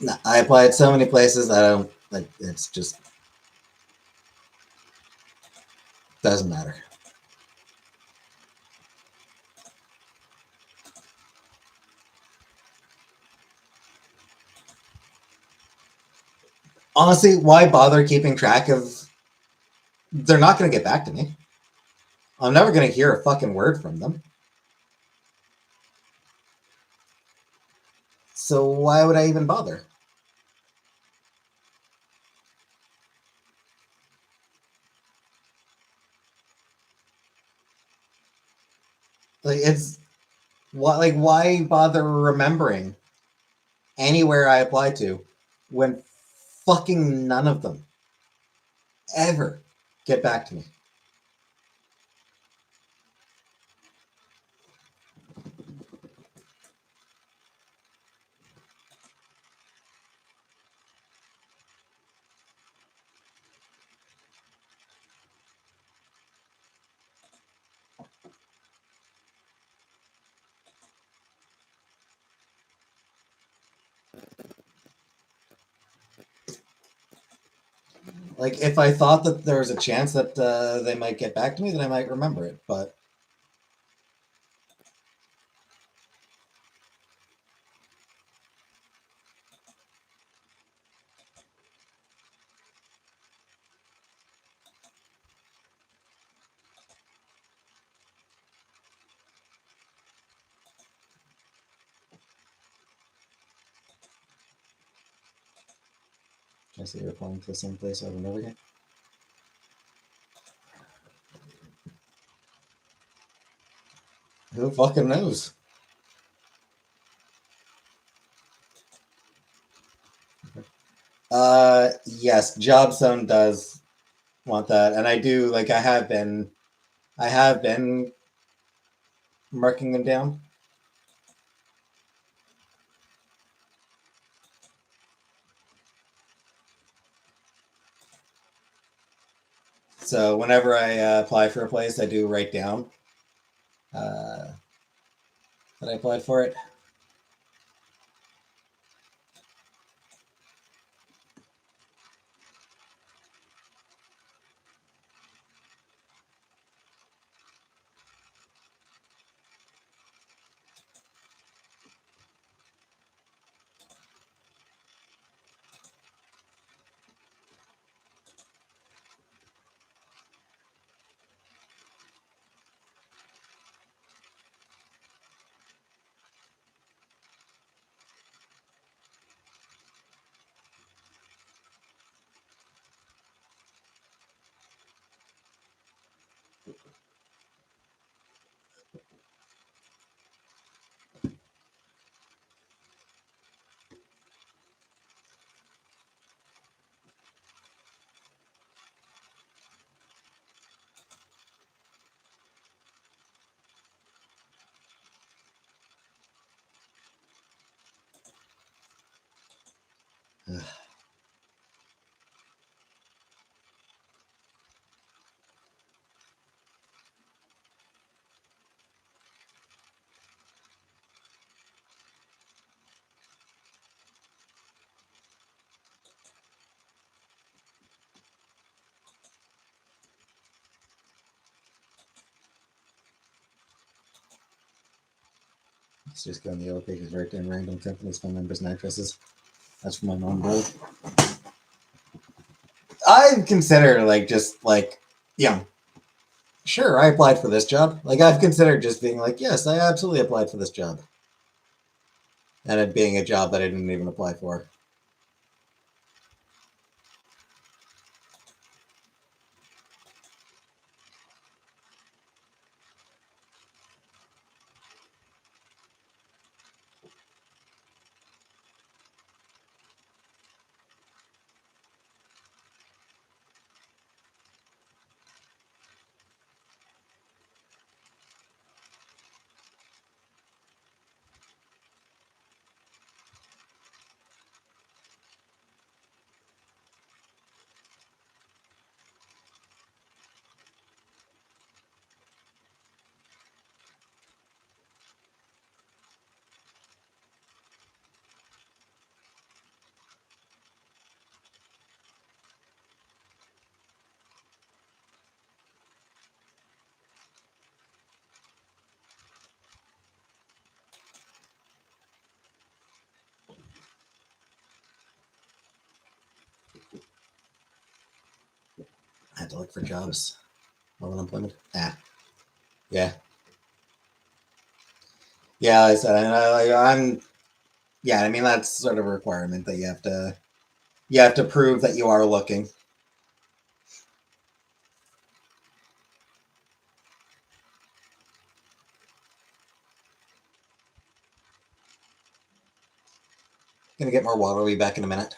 No, I applied so many places I don't like. It's just doesn't matter. Honestly, why bother keeping track of? They're not going to get back to me. I'm never going to hear a fucking word from them. So why would I even bother? Like it's what like why bother remembering anywhere I apply to when fucking none of them ever get back to me. Like if I thought that there was a chance that they might get back to me, then I might remember it. But I see you're applying to the same place over and over again. Who fucking knows? Yes, JobZone does want that, and I do. Like, I have been marking them down. So whenever I apply for a place, I do write down uh, that I applied for it. Let's just go on the yellow pages, write down random companies, phone numbers, and addresses. That's for my mom, bro. I consider like just like yeah, sure, I applied for this job. Like I've considered just being like, yes, I absolutely applied for this job, and it being a job that I didn't even apply for. had to look for jobs. More unemployment. Yeah. Yeah, I said I'm. Yeah, I mean that's sort of a requirement that you have to prove that you are looking. Gonna get more water. We'll be back in a minute.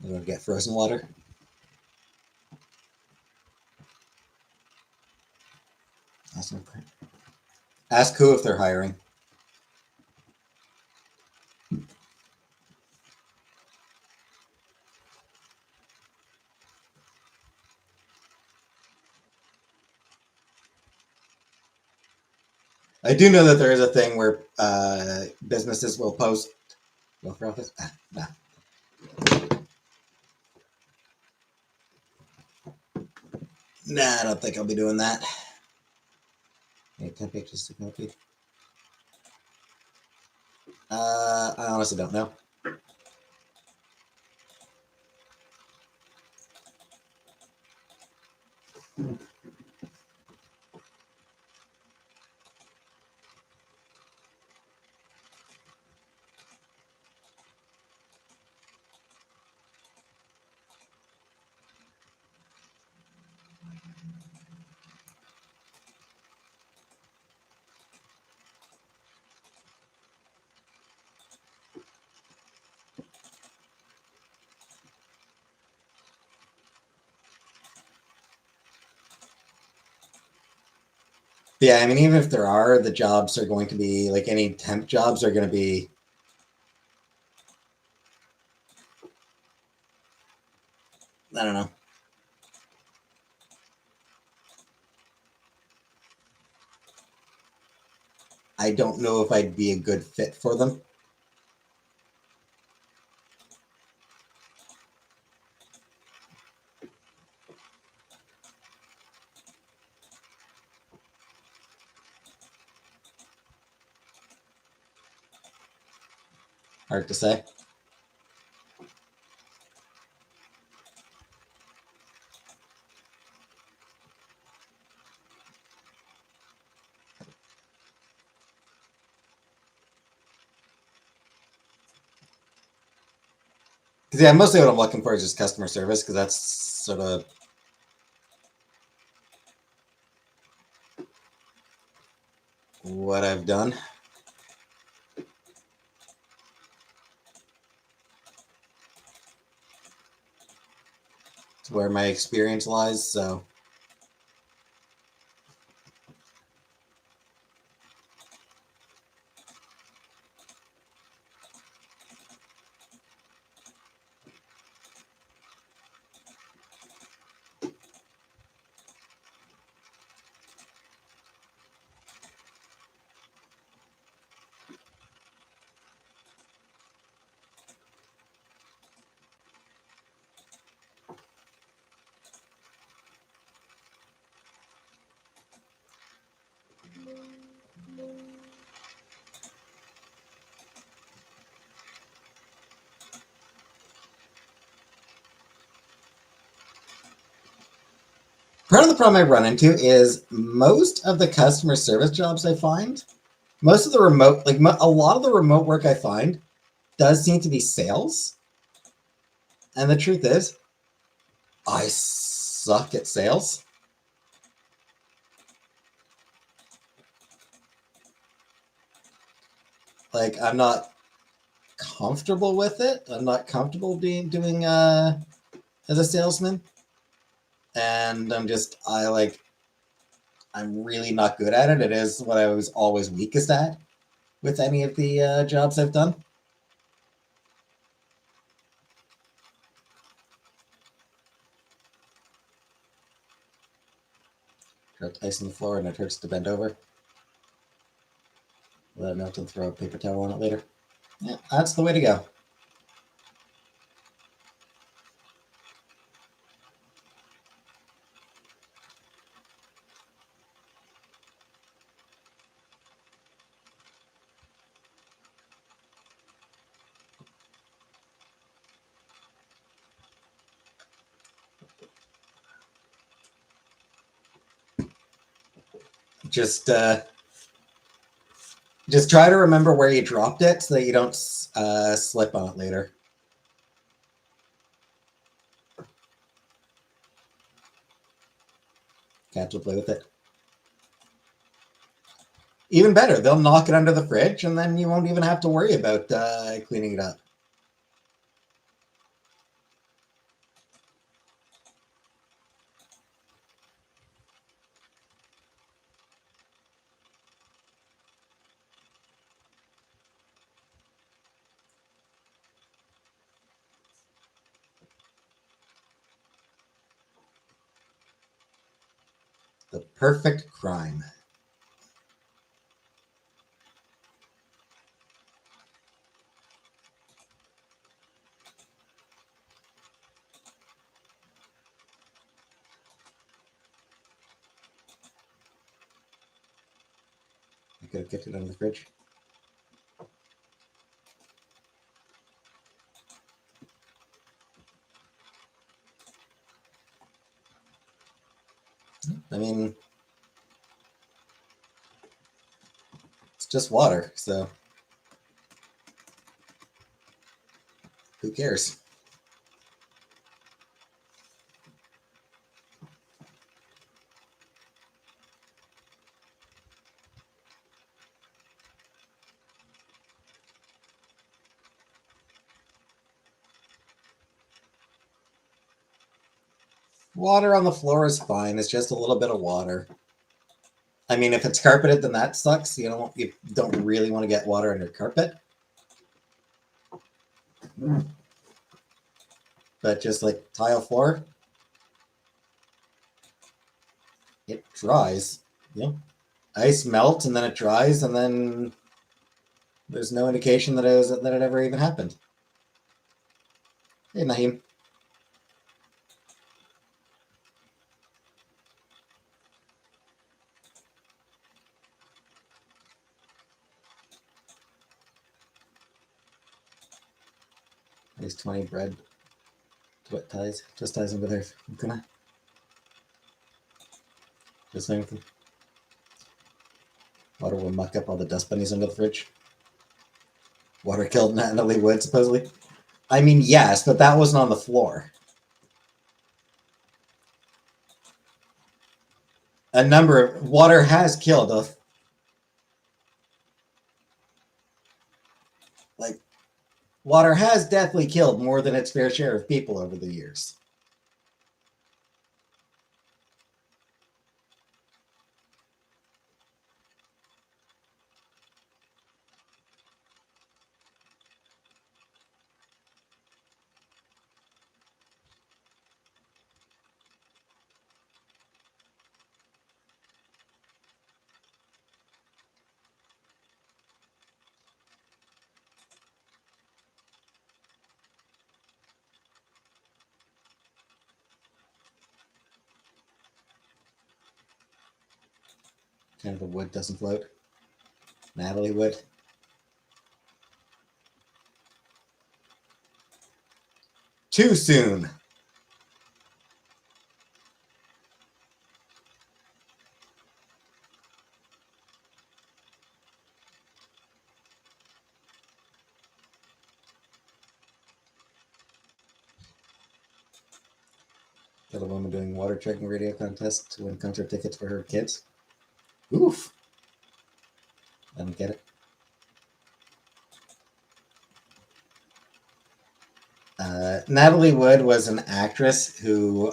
I'm gonna get frozen water. Ask who if they're hiring. I do know that there is a thing where businesses will post welfare office. Nah. Nah, I don't think I'll be doing that. 10 pages to copy. I honestly don't know. Yeah, I mean, even if there are, the jobs are going to be like any temp jobs are going to be. I don't know. I don't know if I'd be a good fit for them. Hard to say. Because yeah, mostly what I'm looking for is just customer service because that's sort of what I've done. It's where my experience lies. So Part of the problem I run into is most of the customer service jobs I find, most of the remote, like a lot of the remote work I find does seem to be sales. And the truth is, I suck at sales. Like, I'm not comfortable with it. I'm not comfortable doing as a salesman. And I'm really not good at it. It is what I was always weakest at with any of the jobs I've done. Drop ice on the floor and it hurts to bend over. Let it melt and throw a paper towel on it later. Yeah, that's the way to go. Just try to remember where you dropped it so that you don't slip on it later. Cats will play with it. Even better, they'll knock it under the fridge and then you won't even have to worry about cleaning it up. The perfect crime. I could have kept it under the fridge. I mean, it's just water, so who cares? Water on the floor is fine. It's just a little bit of water. I mean, if it's carpeted, then that sucks. You don't really want to get water under carpet. But just like tile floor, it dries. Ice melts and then it dries, and then there's no indication that it ever even happened. Hey, Naheem. Nice 20 bread. Twist ties over there. I'm gonna just saying. Water will muck up all the dust bunnies under the fridge. Water killed Natalie Wood, supposedly. I mean, yes, but that wasn't on the floor. Water has killed water has definitely killed more than its fair share of people over the years. Kind of the wood doesn't float. Natalie Wood. Too soon. For the woman doing water trucking radio contest to win concert tickets for her kids. Oof. I don't get it. Natalie Wood was an actress who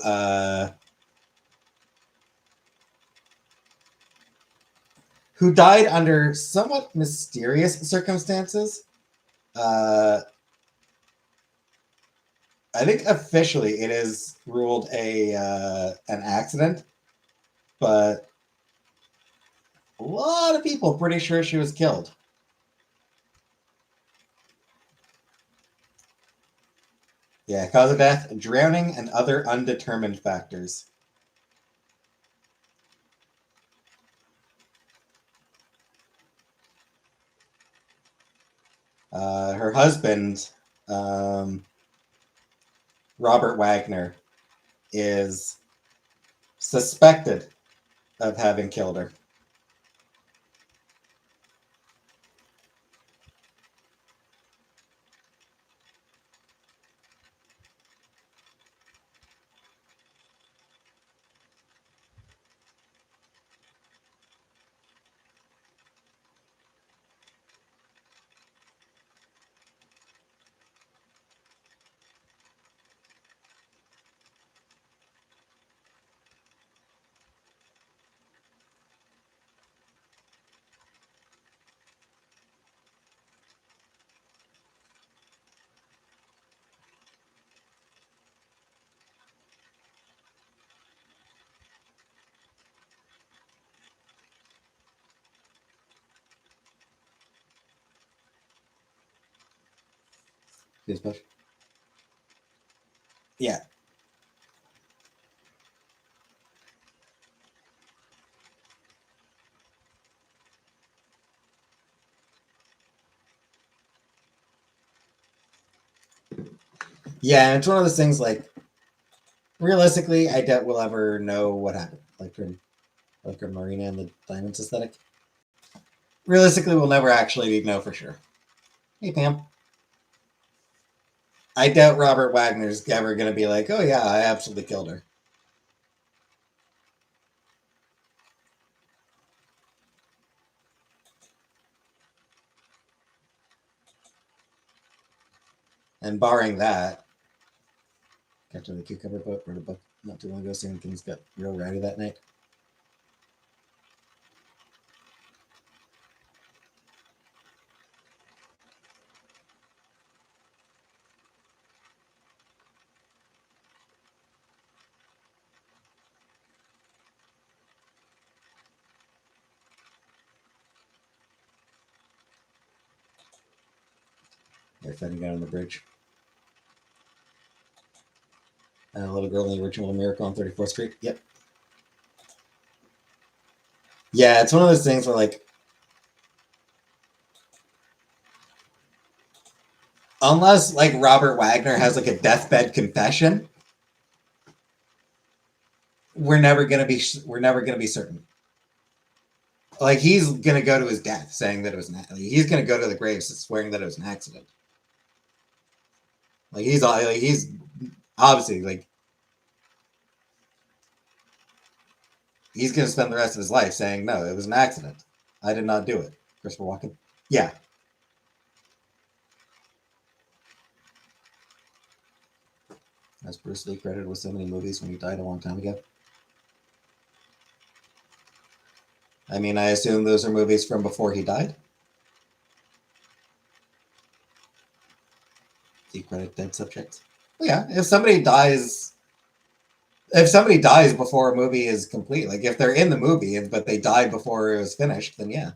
died under somewhat mysterious circumstances. I think officially it is ruled an accident, but a lot of people are pretty sure she was killed. Yeah, cause of death, drowning, and other undetermined factors. Her husband, Robert Wagner, is suspected of having killed her. Yeah. Yeah, and it's one of those things like realistically, I doubt we'll ever know what happened. Like her Marina and the Diamonds aesthetic. Realistically, we'll never actually know for sure. Hey, Pam. I doubt Robert Wagner's ever going to be like, oh, yeah, I absolutely killed her. And barring that, Captain the Cucumber book, read a book not too long ago saying things got real rowdy that night. They're fighting down on the bridge. A little girl in the original Miracle on 34th Street. Yep. Yeah, it's one of those things where, like, unless, like, Robert Wagner has, like, a deathbed confession, we're never gonna be certain. Like, he's gonna go to his death saying that it was he's gonna go to the grave swearing that it was an accident. Like, he's obviously like he's gonna spend the rest of his life saying no, it was an accident. I did not do it. Christopher Walken. Yeah. As Bruce Lee credited with so many movies when he died a long time ago. I mean, I assume those are movies from before he died. Do you credit dead subjects? Well, yeah, if somebody dies before a movie is complete, like if they're in the movie but they died before it was finished, then yeah.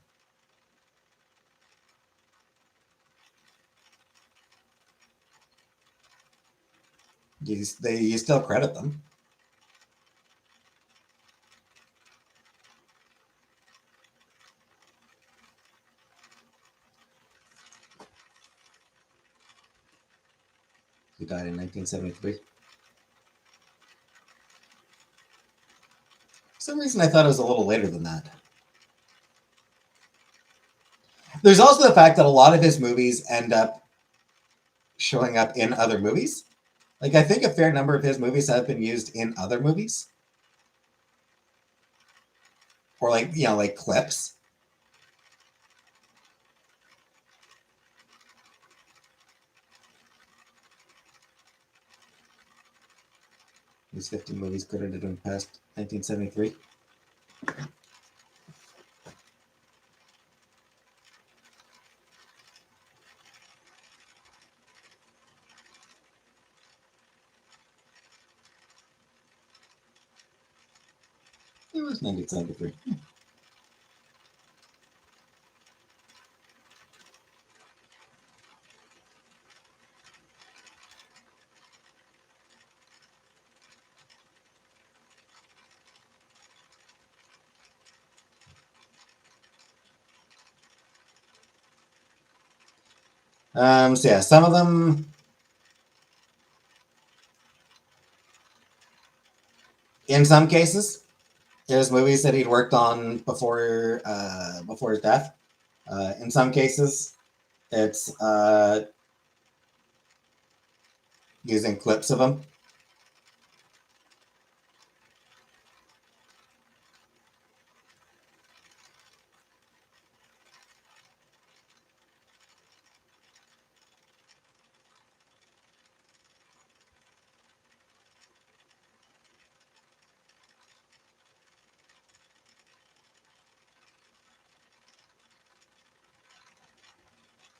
You still credit them. He died in 1973. For some reason, I thought it was a little later than that. There's also the fact that a lot of his movies end up showing up in other movies. Like, I think a fair number of his movies have been used in other movies, or like, like clips. These 50 movies credited in past 1973. It was 1973. So yeah, some of them, in some cases, there's movies that he'd worked on before his death. In some cases, it's using clips of him.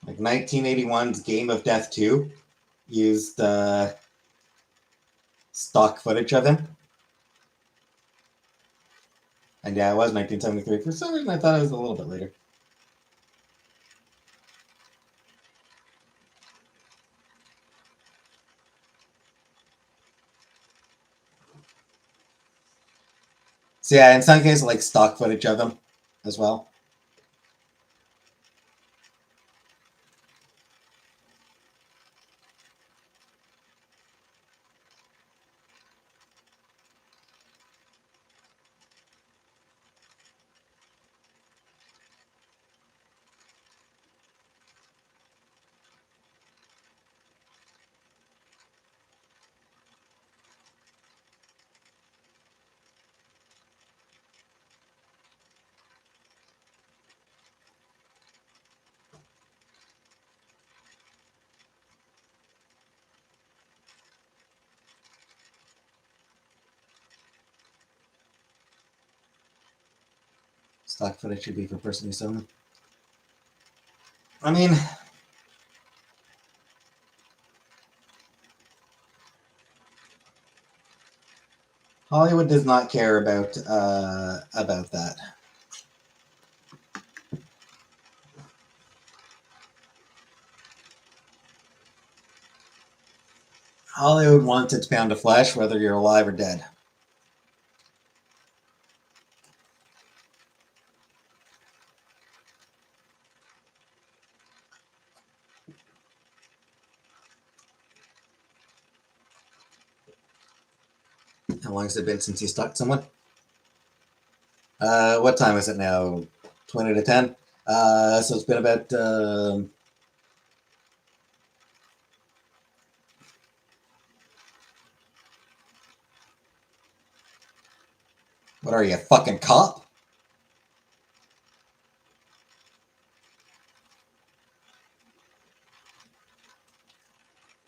Like 1981's Game of Death 2 used stock footage of him. And yeah, it was 1973. For some reason, I thought it was a little bit later. So yeah, in some cases, like stock footage of him as well. Stock footage should be for person who's selling. I mean, Hollywood does not care about that. Hollywood wants its pound of flesh, whether you're alive or dead. How long has it been since you stalked someone? What time is it now? 20 to 10. So it's been about what are you, a fucking cop?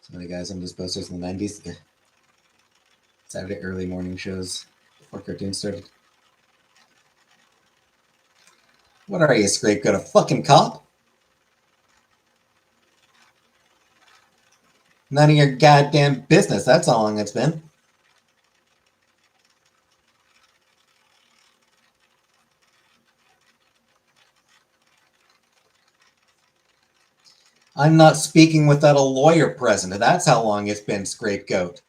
So many guys on those posters in the 90s. Saturday early morning shows before cartoons started. What are you, scapegoat? A fucking cop? None of your goddamn business. That's how long it's been. I'm not speaking without a lawyer present. That's how long it's been, scapegoat.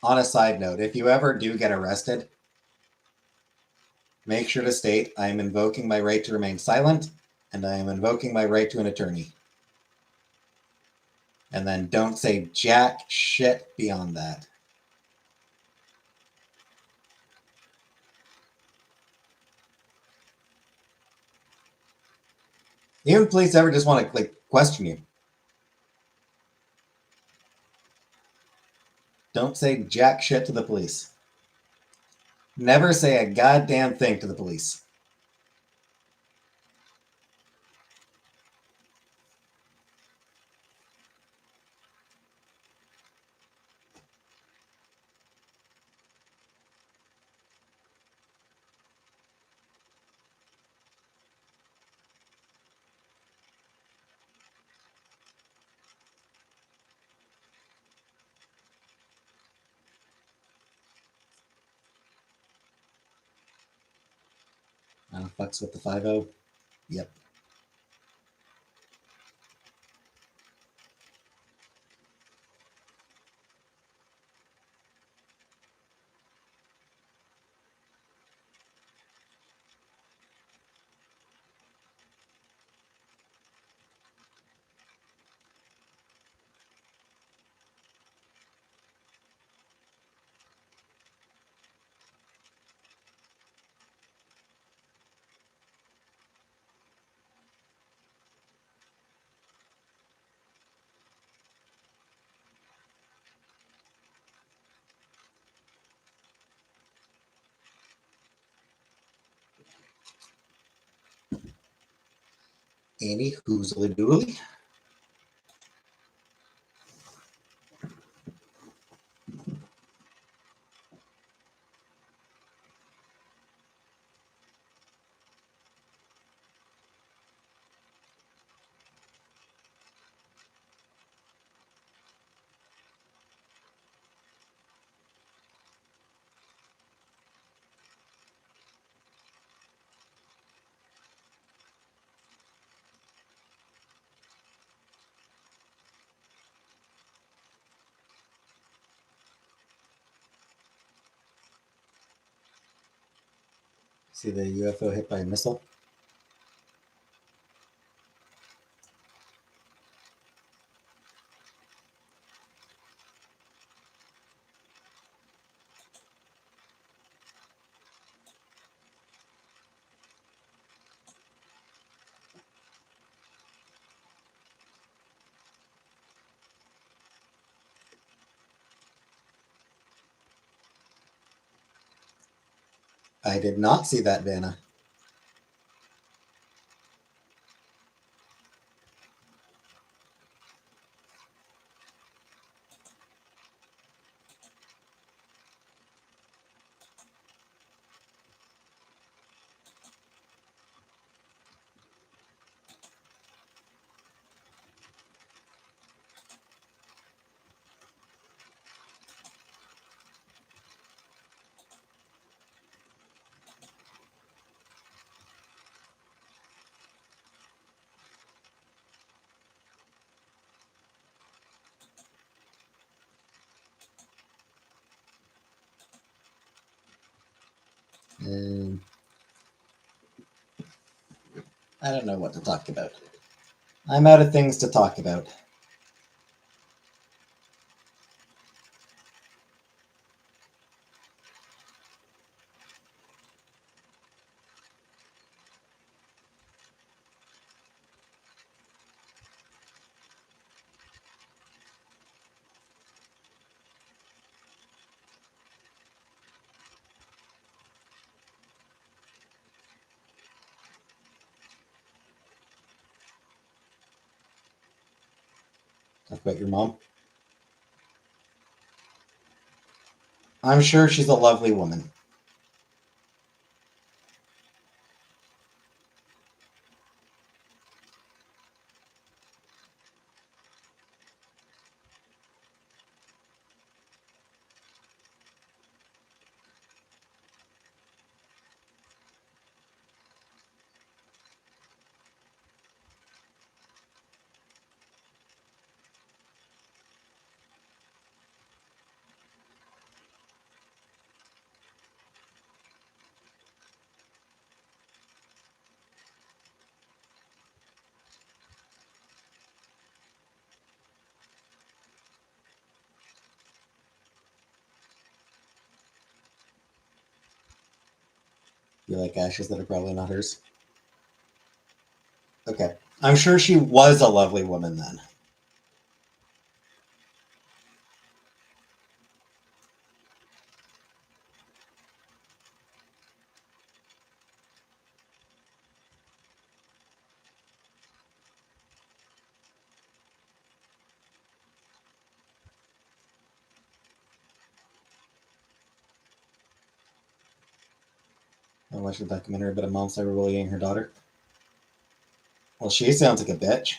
On a side note, if you ever do get arrested, make sure to state, I am invoking my right to remain silent, and I am invoking my right to an attorney. And then don't say jack shit beyond that. Even police ever just want to like question you, don't say jack shit to the police. Never say a goddamn thing to the police. Fucks with the 5-0. Yep. Any hoozly dooley. See the UFO hit by a missile? I did not see that, Vanna. And I don't know what to talk about. I'm out of things to talk about. Talk about your mom. I'm sure she's a lovely woman. feel like ashes that are probably not hers. Okay. I'm sure she was a lovely woman then. I watched a documentary about a mom cyberbullying her daughter. Well, she sounds like a bitch.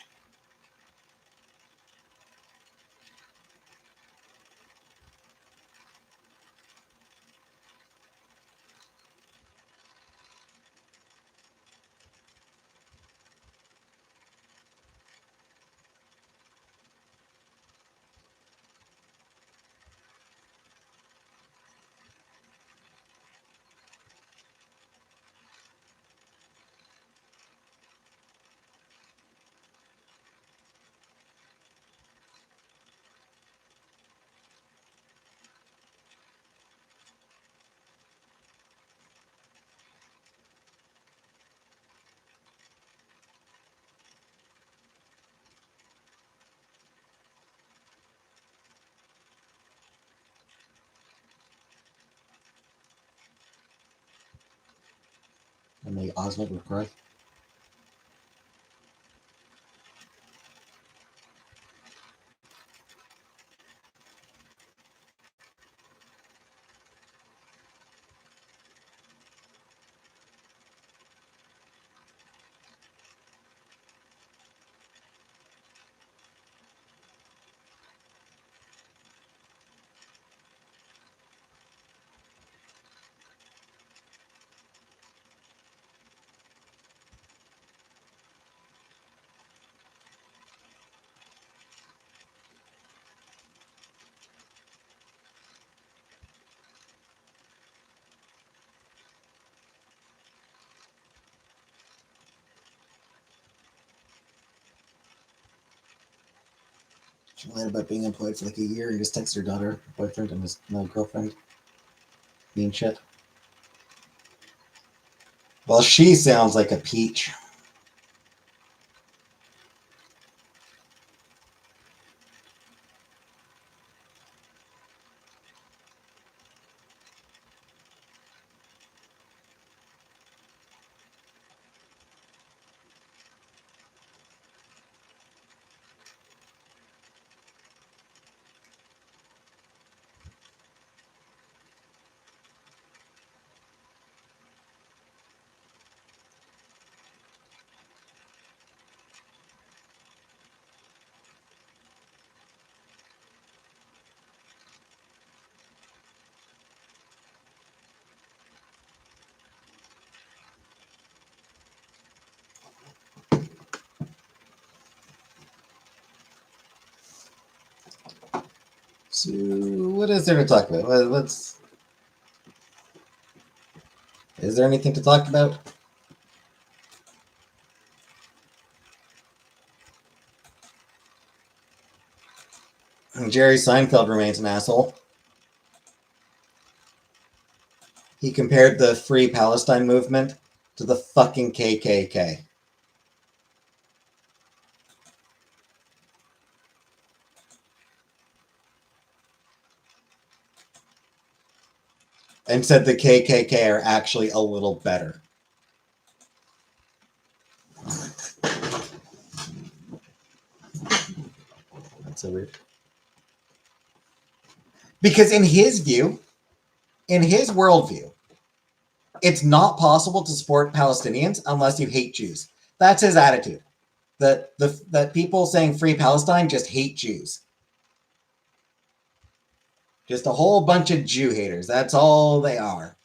And the Oswald would cry. She lied about being employed for like a year and just texted her daughter, boyfriend, and his now girlfriend. Mean shit. Well, she sounds like a peach. So, what is there to talk about? Is there anything to talk about? Jerry Seinfeld remains an asshole. He compared the Free Palestine movement to the fucking KKK. And said the KKK are actually a little better. That's so weird. Because in his view, in his worldview, it's not possible to support Palestinians unless you hate Jews. That's his attitude. That people saying free Palestine just hate Jews. Just a whole bunch of Jew haters. That's all they are.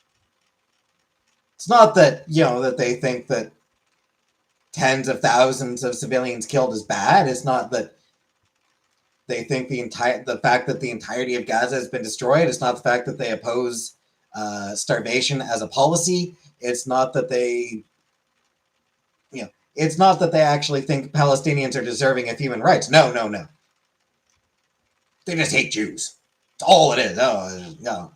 It's not that, that they think that tens of thousands of civilians killed is bad. It's not that they think the fact that the entirety of Gaza has been destroyed. It's not the fact that they oppose starvation as a policy. It's not that they, it's not that they actually think Palestinians are deserving of human rights. No, no, no. They just hate Jews. That's all it is. Oh, no.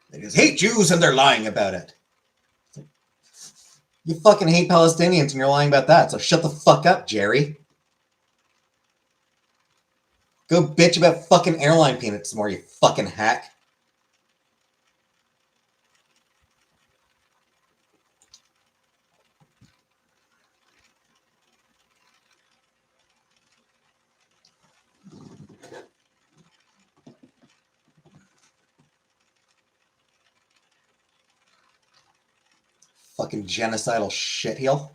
They just hate Jews and they're lying about it. You fucking hate Palestinians and you're lying about that, so shut the fuck up, Jerry. Go bitch about fucking airline peanuts more, you fucking hack. Fucking genocidal shitheel.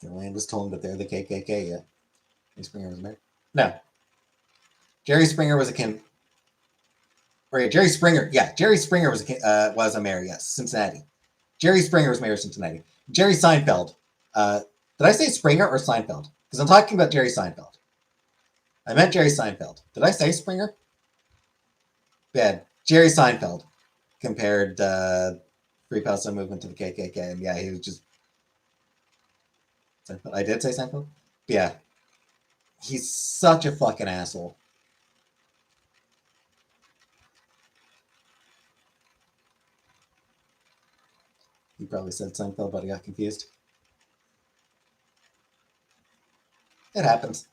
The land was told that they're the KKK, yeah. Jerry Springer was married? No. Jerry Springer was a kin. Or Jerry Springer, yeah, Jerry Springer was a mayor, yes, Cincinnati. Jerry Springer was mayor of Cincinnati. Jerry Seinfeld. Did I say Springer or Seinfeld? Because I'm talking about Jerry Seinfeld. I meant Jerry Seinfeld. Did I say Springer? Bad. Jerry Seinfeld compared Free Palestine movement to the KKK, and yeah, he was just. I did say Seinfeld? But yeah. He's such a fucking asshole. He probably said Seinfeld, but I got confused. It happens.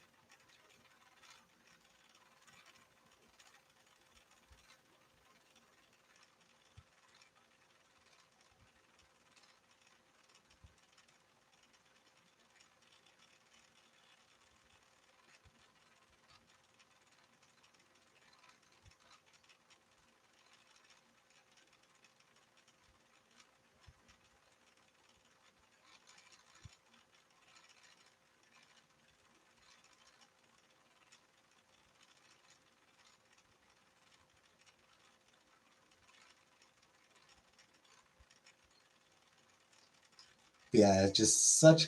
Yeah, it's just such.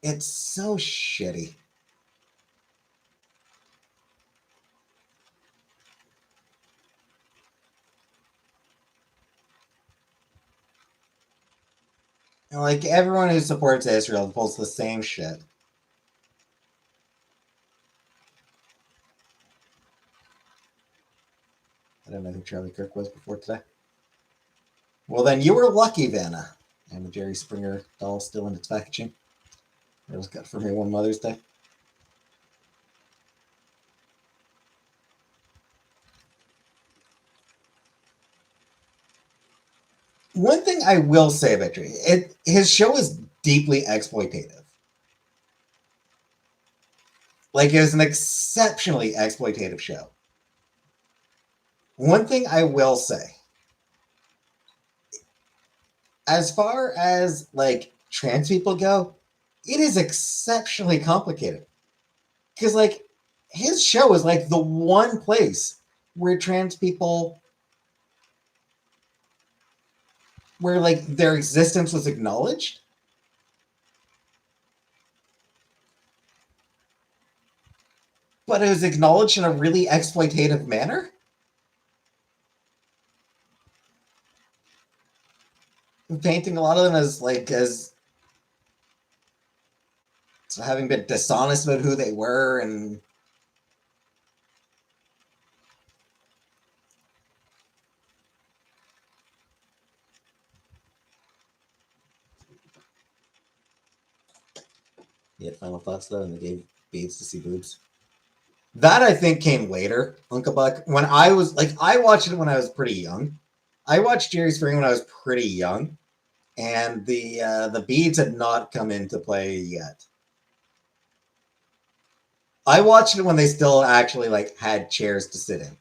It's so shitty. And like everyone who supports Israel pulls the same shit. I don't know who Charlie Kirk was before today. Well, then you were lucky, Vanna. And the Jerry Springer doll still in its packaging. It was got for me one Mother's Day. One thing I will say about Jerry, his show is deeply exploitative. Like it was an exceptionally exploitative show. One thing I will say, as far as like trans people go, it is exceptionally complicated. Because like his show is like the one place where trans people where like their existence was acknowledged. But it was acknowledged in a really exploitative manner. Painting a lot of them as like as having been dishonest about who they were and he had final thoughts though, and they gave beads to see boobs. That I think came later, Uncle Buck. When I was like, I watched it when I was pretty young. I watched Jerry Springer when I was pretty young, and the beads had not come into play yet. I watched it when they still actually like had chairs to sit in.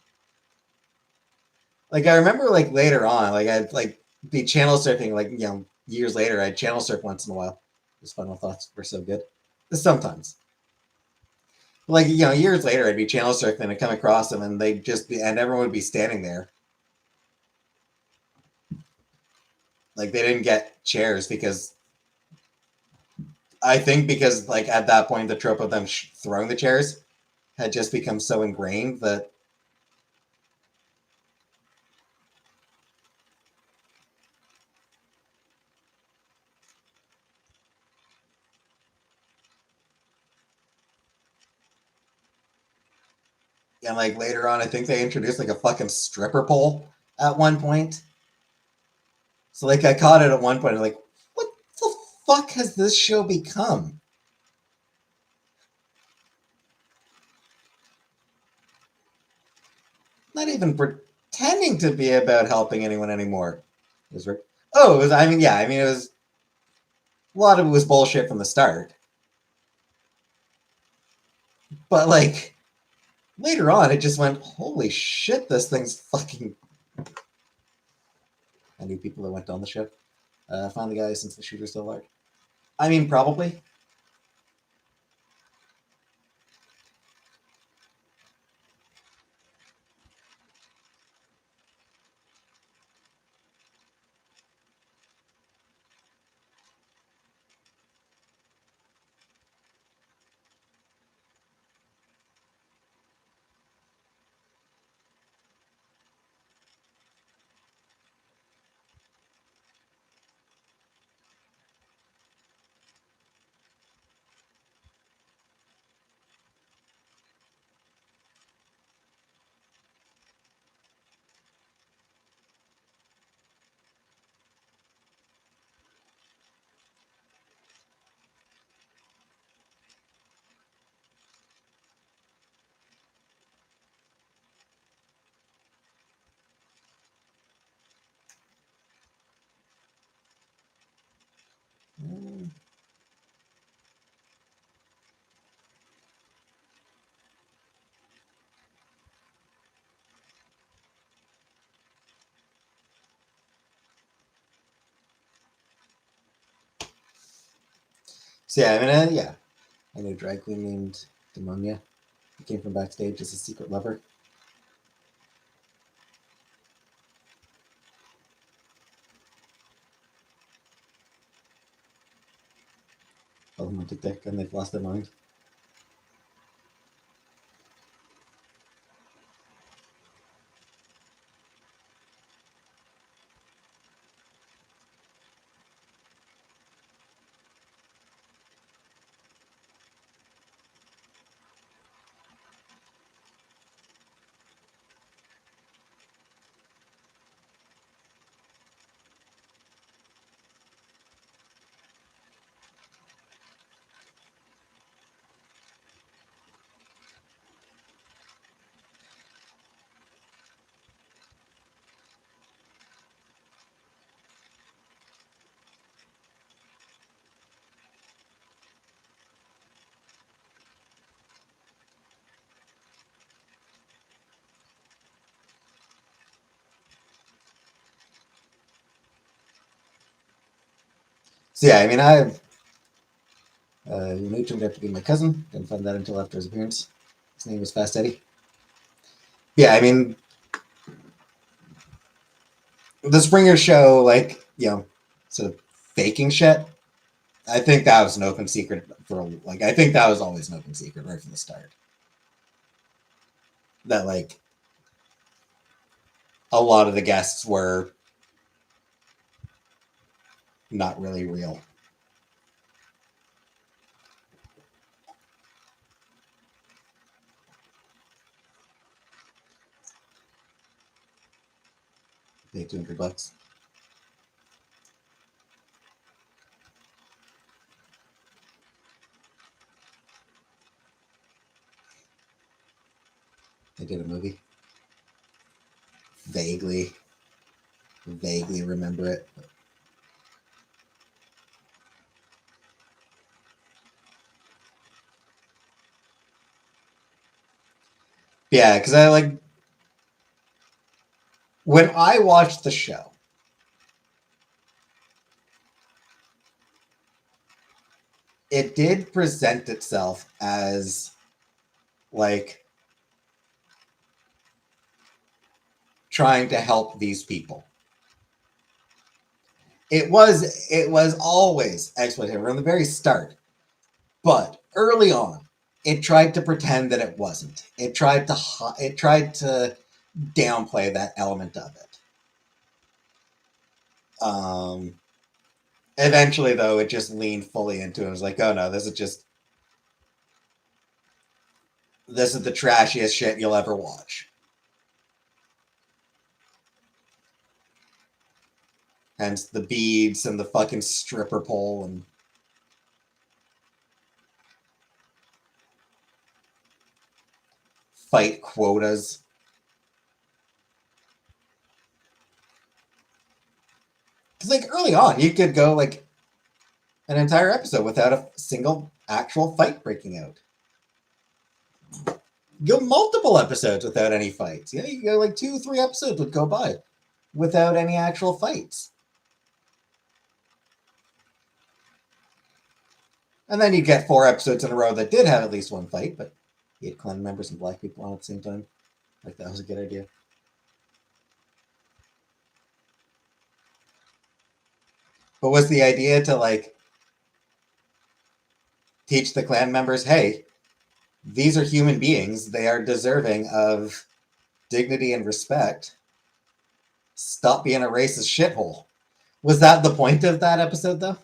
Like I remember like later on, like I'd like be channel surfing, like years later, I'd channel surf once in a while. Those final thoughts were so good. Sometimes. Like years later I'd be channel surfing and come across them and they'd just be and everyone would be standing there. Like they didn't get chairs because I think because like at that point the trope of them throwing the chairs had just become so ingrained that And like later on, I think they introduced like a fucking stripper pole at one point. So like I caught it at one point, like, what the fuck has this show become? Not even pretending to be about helping anyone anymore. It was oh, it was. I mean, yeah. I mean, it was a lot of it was bullshit from the start. But like later on, it just went, holy shit, this thing's fucking. I knew people that went on the ship. Find the guy since the shooter's so large. I mean, probably. So yeah, I mean, yeah. I knew a drag queen named Demonia. He came from backstage as a secret lover. All of them went to dick and they've lost their mind. So yeah, I mean, you knew turned out to be my cousin. Didn't find that until after his appearance. His name was Fast Eddie. Yeah, I mean, the Springer Show, like, sort of faking shit. I think that was an open secret like, I think that was always an open secret right from the start. That, like, a lot of the guests were not really real. They paid $200. They did a movie. Vaguely remember it. Yeah, because I like when I watched the show, it did present itself as like trying to help these people. It was always exploitative from the very start, but early on, it tried to pretend that it wasn't. It tried to downplay that element of it. Eventually, though, it just leaned fully into it. It was like, oh no, this is just this is the trashiest shit you'll ever watch. Hence the beads and the fucking stripper pole and fight quotas. Because like early on, you could go like an entire episode without a single actual fight breaking out. Go multiple episodes without any fights. Yeah, you go like 2-3 episodes would go by without any actual fights. And then you get 4 episodes in a row that did have at least one fight, but you had Klan members and black people on at the same time. Like, that was a good idea. But was the idea to, like, teach the Klan members, hey, these are human beings. They are deserving of dignity and respect. Stop being a racist shithole. Was that the point of that episode, though?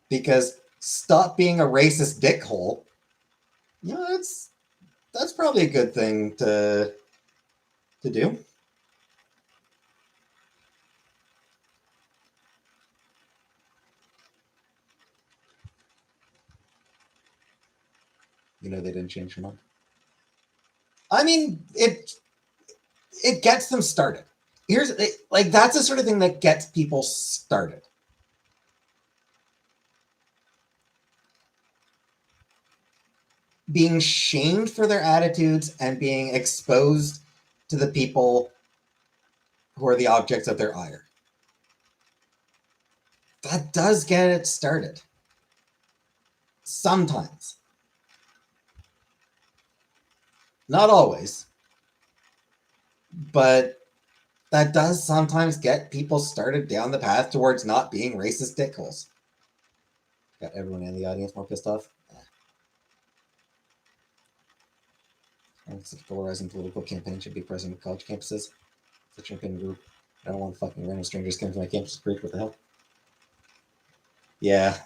Because stop being a racist dickhole, you know, that's probably a good thing to do. You know, they didn't change their mind. I mean, it gets them started. Like, that's the sort of thing that gets people started. Being shamed for their attitudes and being exposed to the people who are the objects of their ire. That does get it started. Sometimes. Not always. But that does sometimes get people started down the path towards not being racist dickholes. Got everyone in the audience more pissed off. Such a polarizing political campaign should be present at college campuses. Such a champion group. I don't want fucking random strangers coming to my campus to preach. What the hell? Yeah.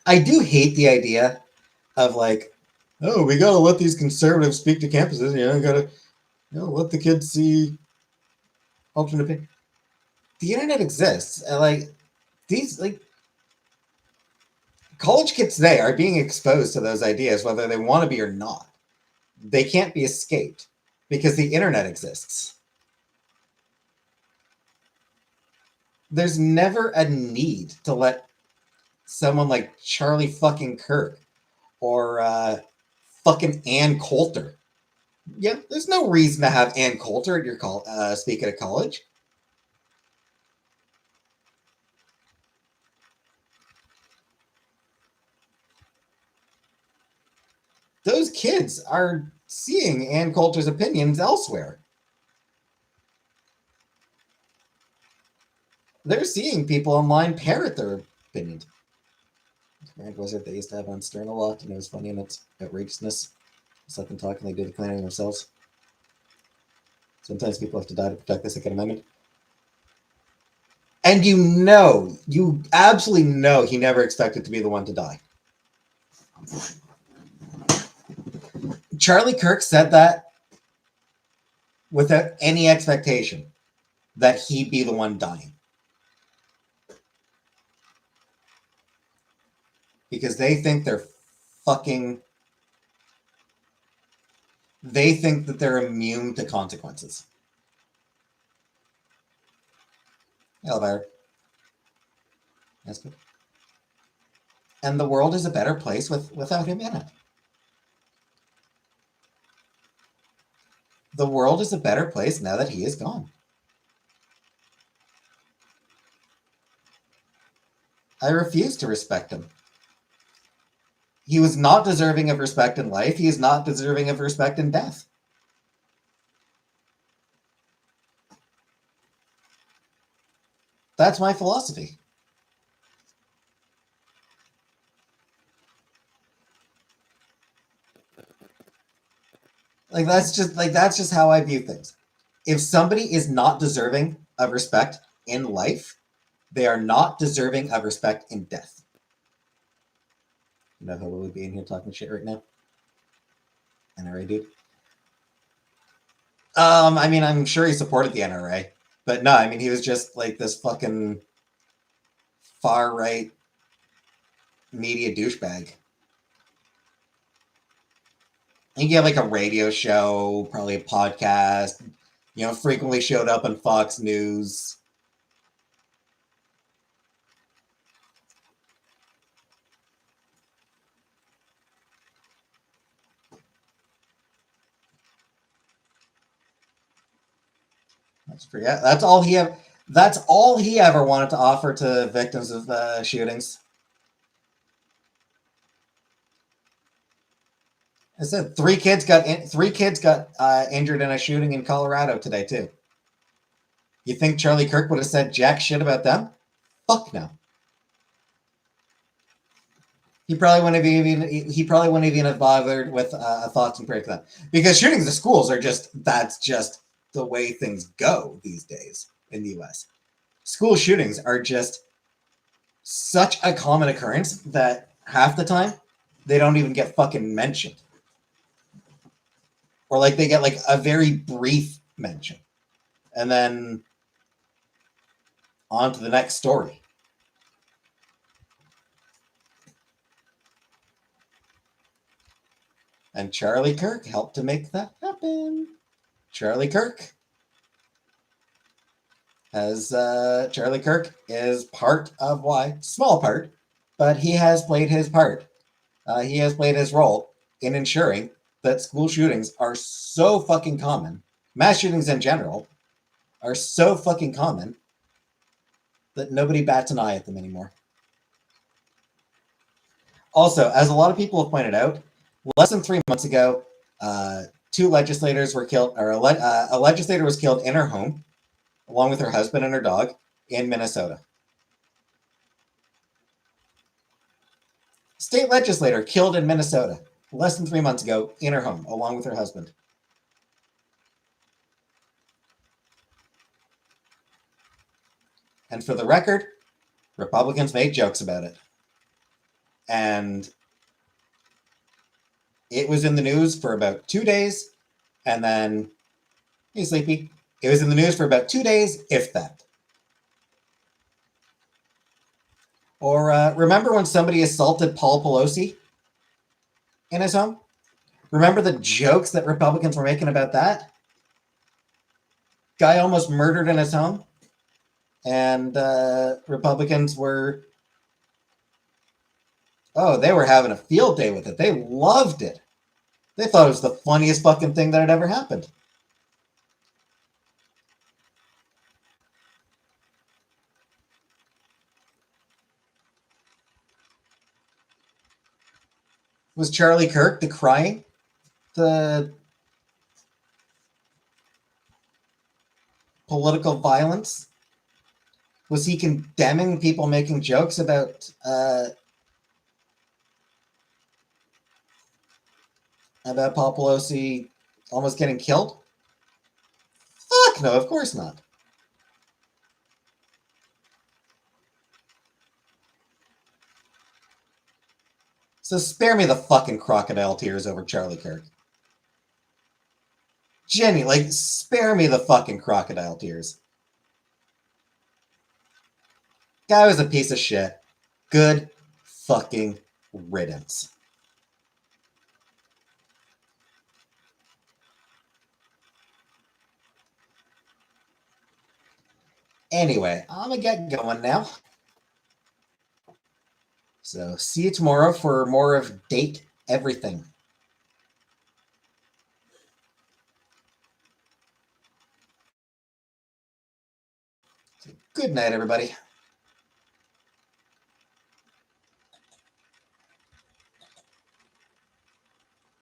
I do hate the idea of like, oh, we gotta let these conservatives speak to campuses. You know, gotta, let the kids see alternate opinion. The internet exists, and like these college kids today are being exposed to those ideas, whether they want to be or not. They can't be escaped because the internet exists. There's never a need to let someone like Charlie fucking Kirk or fucking Ann Coulter. Yeah, there's no reason to have Ann Coulter at your speak at a college. Those kids are seeing Ann Coulter's opinions elsewhere. They're seeing people online parrot their opinions. Grand Wizard they used to have on Stern a lot, and it was funny in its outrageousness. Just let them talk and they do the planning themselves. Sometimes people have to die to protect the Second Amendment. And you absolutely know he never expected to be the one to die. Charlie Kirk said that without any expectation that he'd be the one dying. Because they think they're fucking... They think that they're immune to consequences. Hello, Byron. That's good. And the world is a better place without him in it. The world is a better place now that he is gone. I refuse to respect him. He was not deserving of respect in life. He is not deserving of respect in death. That's my philosophy. that's just how I view things. If somebody is not deserving of respect in life, they are not deserving of respect in death. You know who would be in here talking shit right now? NRA dude. I mean, I'm sure he supported the NRA, but no, I mean, he was just like this fucking far right media douchebag. He had like a radio show, probably a podcast, frequently showed up on Fox News. That's all he ever. That's all he ever wanted to offer to victims of shootings. I said three kids got injured in a shooting in Colorado today too. You think Charlie Kirk would have said jack shit about them? Fuck no. He probably wouldn't have bothered with thoughts and prayers for them, because shootings at schools are that's just the way things go these days in the U.S. School shootings are just such a common occurrence that half the time they don't even get fucking mentioned, or like they get like a very brief mention, and then on to the next story. And Charlie Kirk helped to make that happen. Charlie Kirk is part of why, small part, but he has played his part. He has played his role in ensuring that school shootings are so fucking common. Mass shootings in general are so fucking common that nobody bats an eye at them anymore. Also, as a lot of people have pointed out, less than 3 months ago, two legislators were killed, or a legislator was killed in her home, along with her husband and her dog, in Minnesota. State legislator killed in Minnesota less than 3 months ago in her home, along with her husband. And for the record, Republicans made jokes about it. And it was in the news for about 2 days, and then, hey, Sleepy, it was in the news for about 2 days, if that. Or remember when somebody assaulted Paul Pelosi in his home? Remember the jokes that Republicans were making about that? Guy almost murdered in his home, and Republicans were, they were having a field day with it. They loved it. They thought it was the funniest fucking thing that had ever happened. Was Charlie Kirk decrying the political violence? Was he condemning people making jokes about Paul Pelosi almost getting killed? Fuck no, of course not. So spare me the fucking crocodile tears over Charlie Kirk. Jenny, spare me the fucking crocodile tears. Guy was a piece of shit. Good fucking riddance. Anyway, I'm gonna get going now. So see you tomorrow for more of Date Everything. Good night, everybody.